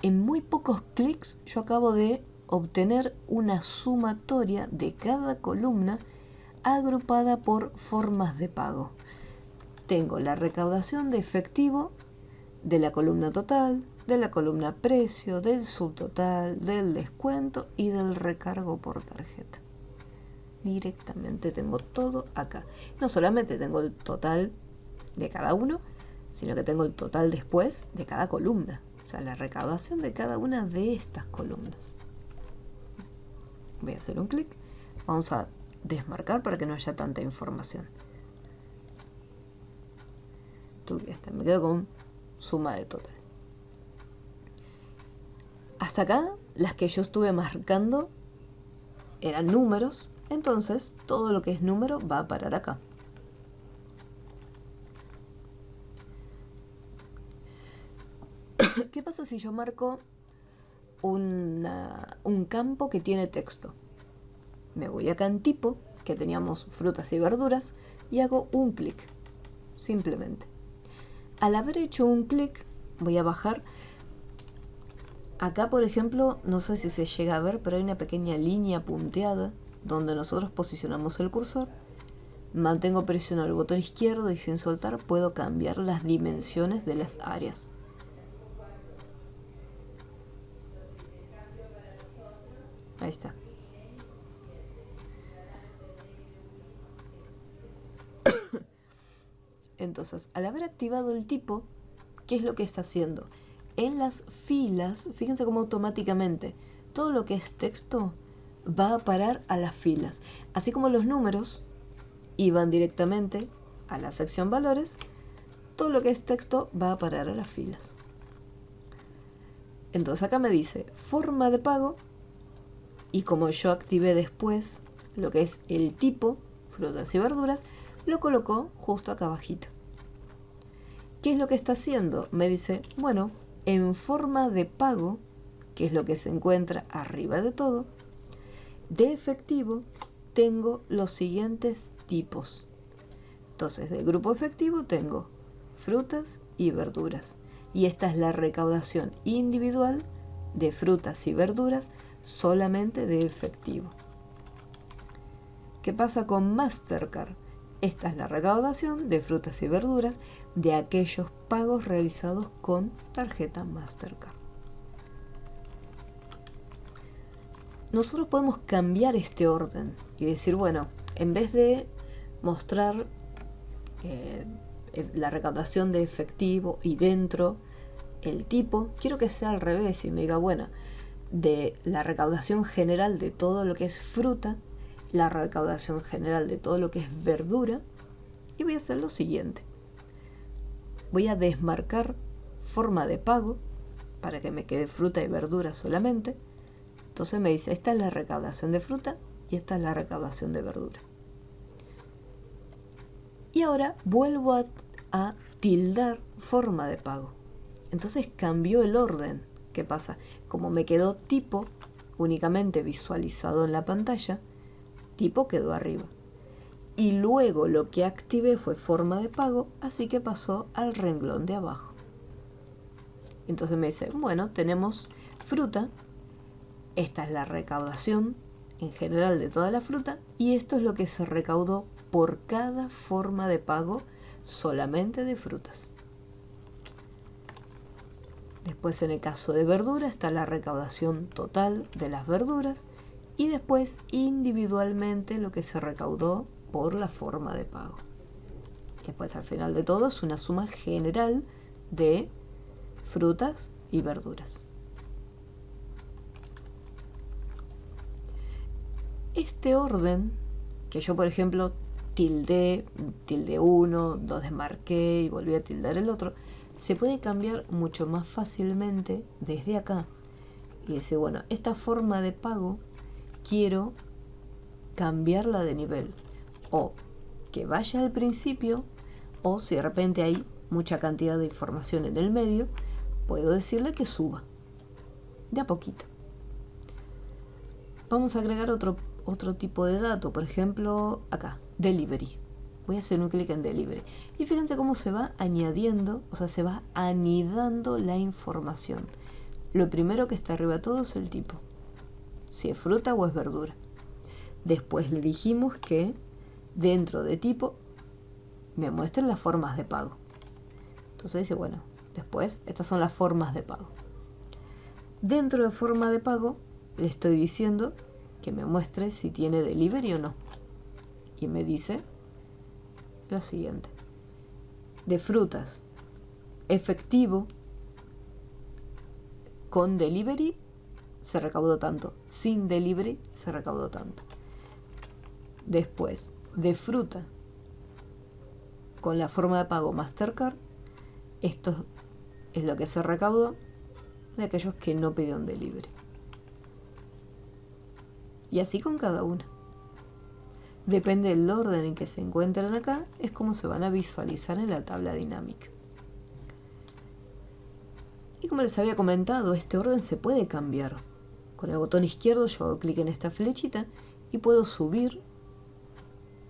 en muy pocos clics yo acabo de obtener una sumatoria de cada columna agrupada por formas de pago. Tengo la recaudación de efectivo de la columna total, de la columna precio, del subtotal, del descuento y del recargo por tarjeta. Directamente tengo todo acá. No solamente tengo el total de cada uno, sino que tengo el total después de cada columna. O sea, la recaudación de cada una de estas columnas. Voy a hacer un clic. Vamos a desmarcar para que no haya tanta información. Me quedo con suma de total. Hasta acá, las que yo estuve marcando eran números, entonces todo lo que es número va a parar acá. ¿Qué pasa si yo marco un campo que tiene texto? Me voy acá en tipo, que teníamos frutas y verduras, y hago un clic, simplemente. Al haber hecho un clic, voy a bajar. Acá, por ejemplo, no sé si se llega a ver, pero hay una pequeña línea punteada donde nosotros posicionamos el cursor. Mantengo presionado el botón izquierdo y sin soltar puedo cambiar las dimensiones de las áreas. Ahí está. Entonces, al haber activado el tipo, ¿qué es lo que está haciendo? En las filas, fíjense cómo automáticamente todo lo que es texto va a parar a las filas. Así como los números iban directamente a la sección valores, todo lo que es texto va a parar a las filas. Entonces acá me dice forma de pago, y como yo activé después lo que es el tipo, frutas y verduras, lo colocó justo acá abajito. ¿Qué es lo que está haciendo? Me dice, bueno, en forma de pago, que es lo que se encuentra arriba de todo, de efectivo tengo los siguientes tipos. Entonces, de grupo efectivo tengo frutas y verduras. Y esta es la recaudación individual de frutas y verduras solamente de efectivo. ¿Qué pasa con Mastercard? Esta es la recaudación de frutas y verduras de aquellos pagos realizados con tarjeta Mastercard. Nosotros podemos cambiar este orden y decir, bueno, en vez de mostrar la recaudación de efectivo y dentro el tipo, quiero que sea al revés y me diga, bueno, de la recaudación general de todo lo que es fruta, la recaudación general de todo lo que es verdura, y voy a hacer lo siguiente. Voy a desmarcar forma de pago para que me quede fruta y verdura solamente. Entonces me dice, esta es la recaudación de fruta y esta es la recaudación de verdura. Y ahora vuelvo a tildar forma de pago. Entonces cambió el orden. ¿Qué pasa? Como me quedó tipo únicamente visualizado en la pantalla, tipo quedó arriba. Y luego lo que activé fue forma de pago, así que pasó al renglón de abajo. Entonces me dice, bueno, tenemos fruta, esta es la recaudación en general de toda la fruta, y esto es lo que se recaudó por cada forma de pago solamente de frutas. Después, en el caso de verdura, está la recaudación total de las verduras y después individualmente lo que se recaudó por la forma de pago. Después, al final de todo, es una suma general de frutas y verduras. Este orden, que yo por ejemplo tilde uno, dos desmarqué y volví a tildar el otro, se puede cambiar mucho más fácilmente desde acá. Y decir, bueno, esta forma de pago quiero cambiarla de nivel. O que vaya al principio, o si de repente hay mucha cantidad de información en el medio, puedo decirle que suba. De a poquito. Vamos a agregar otro tipo de dato, por ejemplo, acá, delivery. Voy a hacer un clic en delivery. Y fíjense cómo se va añadiendo, o sea, se va anidando la información. Lo primero que está arriba de todo es el tipo. Si es fruta o es verdura. Después le dijimos que dentro de tipo me muestren las formas de pago. Entonces dice, bueno, después estas son las formas de pago. Dentro de forma de pago le estoy diciendo que me muestre si tiene delivery o no. Y me dice lo siguiente. De frutas, efectivo con delivery se recaudó tanto. Sin delivery se recaudó tanto. Después, de fruta con la forma de pago Mastercard, esto es lo que se recaudó de aquellos que no pidieron delivery. Y así con cada una. Depende del orden en que se encuentran acá, es como se van a visualizar en la tabla dinámica. Y como les había comentado, este orden se puede cambiar. Con el botón izquierdo yo hago clic en esta flechita y puedo subir.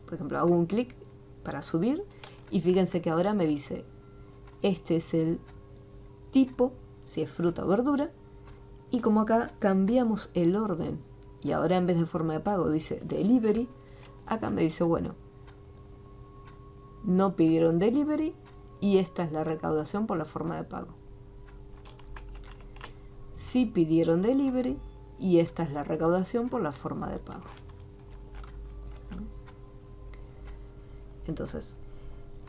Por ejemplo, hago un clic para subir y fíjense que ahora me dice, este es el tipo, si es fruta o verdura, y como acá cambiamos el orden y ahora en vez de forma de pago dice delivery, acá me dice, bueno, no pidieron delivery y esta es la recaudación por la forma de pago. Sí pidieron delivery y esta es la recaudación por la forma de pago. Entonces,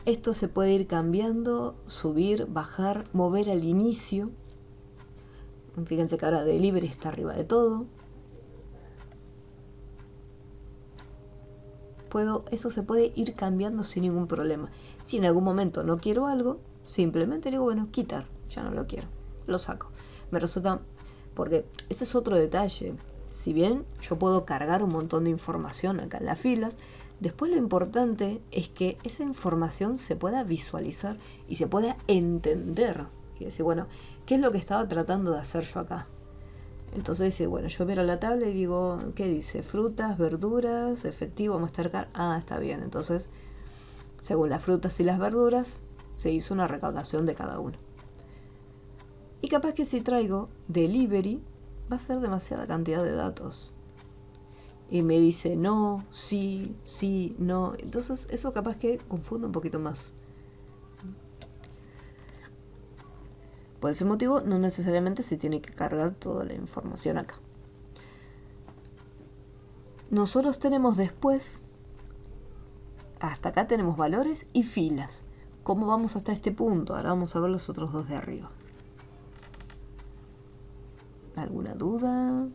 esto se puede ir cambiando, subir, bajar, mover al inicio. Fíjense que ahora delivery está arriba de todo. Eso se puede ir cambiando sin ningún problema. Si en algún momento no quiero algo, simplemente digo, bueno, quitar, ya no lo quiero, lo saco. Me resulta, porque ese es otro detalle. Si bien yo puedo cargar un montón de información acá en las filas, después lo importante es que esa información se pueda visualizar y se pueda entender. Y decir, bueno, ¿qué es lo que estaba tratando de hacer yo acá? Entonces dice, bueno, yo miro la tabla y digo, ¿qué dice? Frutas, verduras, efectivo, Mastercard. Ah, está bien. Entonces, según las frutas y las verduras, se hizo una recaudación de cada uno. Y capaz que si traigo delivery, va a ser demasiada cantidad de datos. Y me dice no, sí, sí, no. Entonces eso capaz que confunde un poquito más. Por ese motivo no necesariamente se tiene que cargar toda la información acá. Nosotros tenemos después, hasta acá tenemos valores y filas. ¿Cómo vamos hasta este punto? Ahora vamos a ver los otros dos de arriba. ¿Alguna duda?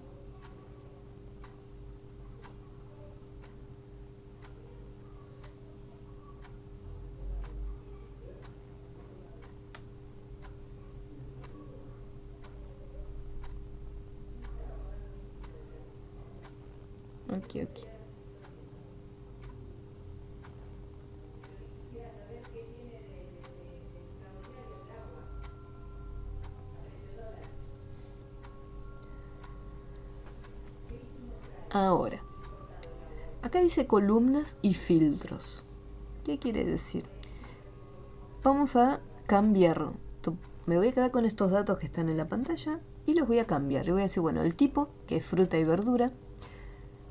Ok. Ahora, acá dice columnas y filtros. ¿Qué quiere decir? Vamos a cambiar. Me voy a quedar con estos datos que están en la pantalla y los voy a cambiar. Le voy a decir, bueno, el tipo, que es fruta y verdura,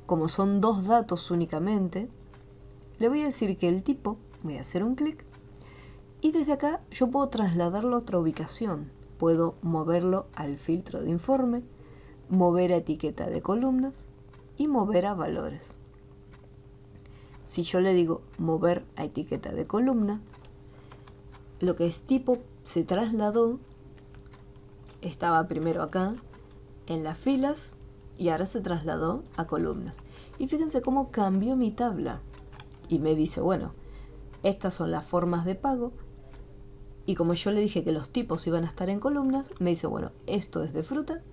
como son dos datos únicamente, le voy a decir que el tipo, voy a hacer un clic, y desde acá yo puedo trasladarlo a otra ubicación. Puedo moverlo al filtro de informe, mover a etiqueta de columnas y mover a valores. Si yo le digo mover a etiqueta de columna, lo que es tipo se trasladó, estaba primero acá en las filas y ahora se trasladó a columnas. Y fíjense cómo cambió mi tabla. Y me dice, bueno, estas son las formas de pago. Y como yo le dije que los tipos iban a estar en columnas, me dice, bueno, esto es de fruta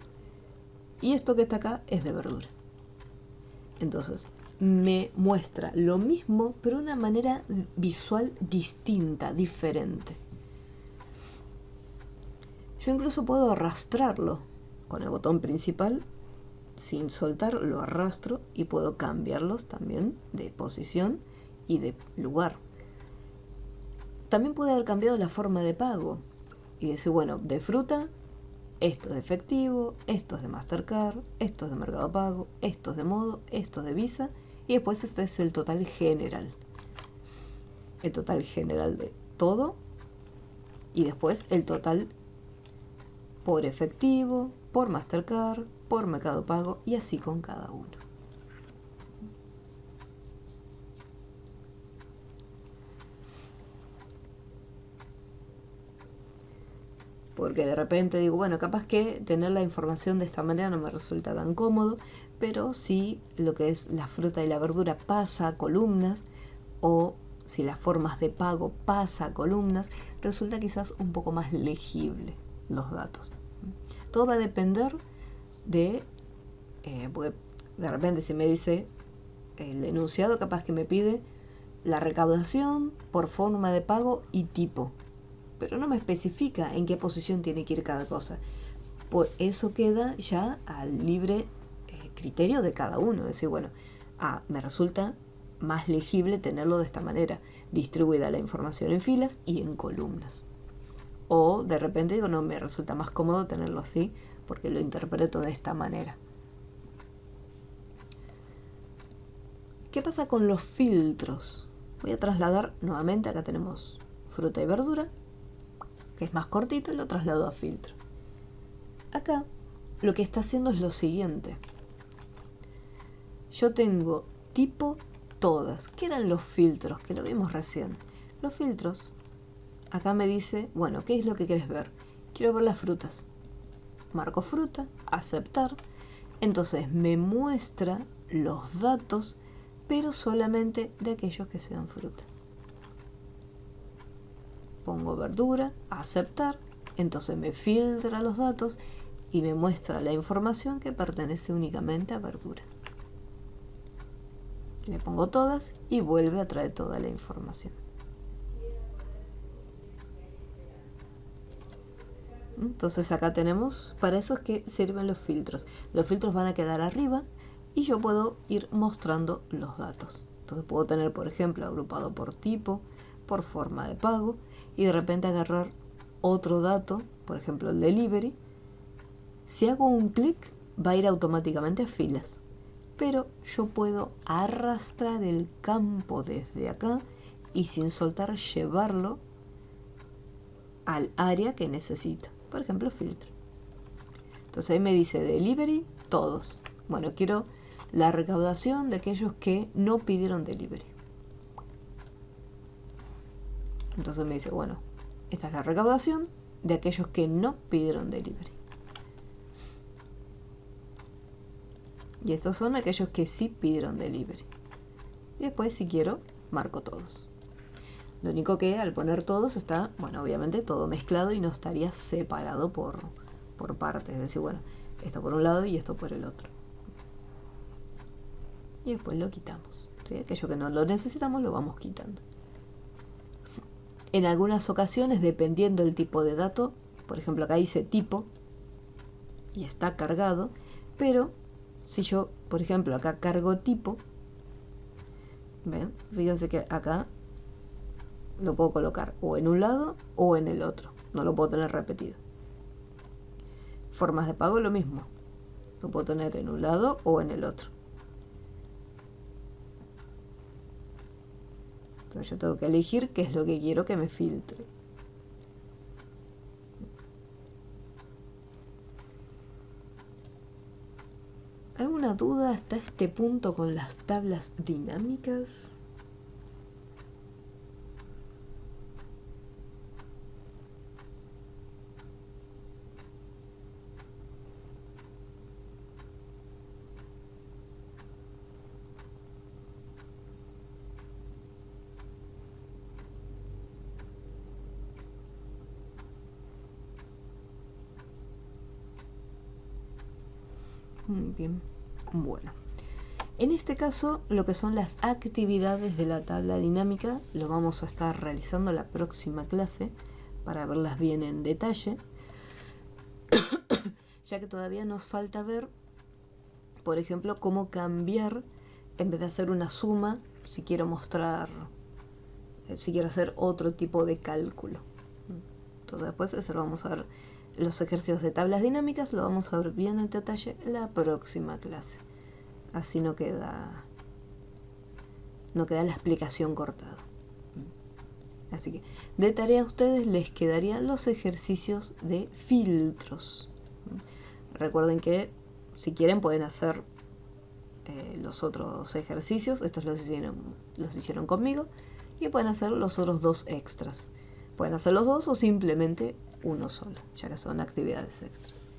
y esto que está acá es de verdura. Entonces, me muestra lo mismo, pero de una manera visual distinta, diferente. Yo incluso puedo arrastrarlo con el botón principal, sin soltar, lo arrastro y puedo cambiarlos también de posición y de lugar. También puede haber cambiado la forma de pago y decir, bueno, de fruta, esto es de efectivo, esto es de Mastercard, esto es de Mercado Pago, esto es de Modo, esto es de Visa, y después este es el total general. El total general de todo, y después el total por efectivo, por Mastercard, por Mercado Pago, y así con cada uno. Porque de repente digo, bueno, capaz que tener la información de esta manera no me resulta tan cómodo, pero si lo que es la fruta y la verdura pasa a columnas, o si las formas de pago pasa a columnas, resulta quizás un poco más legible los datos. Todo va a depender de, porque De repente si me dice el enunciado, capaz que me pide la recaudación por forma de pago y tipo, pero no me especifica en qué posición tiene que ir cada cosa. Pues eso queda ya al libre criterio de cada uno. Es decir, bueno, me resulta más legible tenerlo de esta manera, distribuida la información en filas y en columnas. O de repente digo, no, me resulta más cómodo tenerlo así porque lo interpreto de esta manera. ¿Qué pasa con los filtros? Voy a trasladar nuevamente, acá tenemos fruta y verdura, que es más cortito, y lo traslado a filtro. Acá lo que está haciendo es lo siguiente. Yo tengo tipo todas. ¿Qué eran los filtros? Que lo vimos recién. Los filtros, acá me dice, bueno, ¿qué es lo que quieres ver? Quiero ver las frutas. Marco fruta, aceptar. Entonces me muestra los datos, pero solamente de aquellos que sean fruta. Pongo verdura, aceptar. Entonces me filtra los datos y me muestra la información que pertenece únicamente a verdura. Le pongo todas y vuelve a traer toda la información. Entonces acá tenemos, para eso es que sirven los filtros. Los filtros van a quedar arriba y yo puedo ir mostrando los datos. Entonces puedo tener, por ejemplo, agrupado por tipo, por forma de pago, y de repente agarrar otro dato, por ejemplo el delivery. Si hago un clic, va a ir automáticamente a filas. Pero yo puedo arrastrar el campo desde acá y sin soltar llevarlo al área que necesito. Por ejemplo, filtro. Entonces ahí me dice delivery, todos. Bueno, quiero la recaudación de aquellos que no pidieron delivery. Entonces me dice, bueno, esta es la recaudación de aquellos que no pidieron delivery. Y estos son aquellos que sí pidieron delivery. Y después, si quiero, marco todos. Lo único que al poner todos está, bueno, obviamente todo mezclado y no estaría separado por partes. Es decir, bueno, esto por un lado y esto por el otro. Y después lo quitamos. ¿Sí? Aquello que no lo necesitamos lo vamos quitando. En algunas ocasiones, dependiendo del tipo de dato, por ejemplo acá dice tipo y está cargado, pero si yo, por ejemplo, acá cargo tipo, ¿ven? Fíjense que acá lo puedo colocar o en un lado o en el otro. No lo puedo tener repetido. Formas de pago lo mismo. Lo puedo tener en un lado o en el otro. Entonces yo tengo que elegir qué es lo que quiero que me filtre. ¿Alguna duda hasta este punto con las tablas dinámicas? Muy bien. Bueno, en este caso lo que son las actividades de la tabla dinámica lo vamos a estar realizando la próxima clase para verlas bien en detalle, ya que todavía nos falta ver, por ejemplo, cómo cambiar, en vez de hacer una suma, si quiero mostrar, si quiero hacer otro tipo de cálculo. Entonces después eso lo vamos a ver. Los ejercicios de tablas dinámicas lo vamos a ver bien en detalle la próxima clase. Así no queda la explicación cortada. Así que de tarea a ustedes les quedarían los ejercicios de filtros. Recuerden que si quieren pueden hacer los otros ejercicios. Estos los hicieron conmigo. Y pueden hacer los otros dos extras. Pueden hacer los dos o simplemente uno solo, ya que son actividades extras.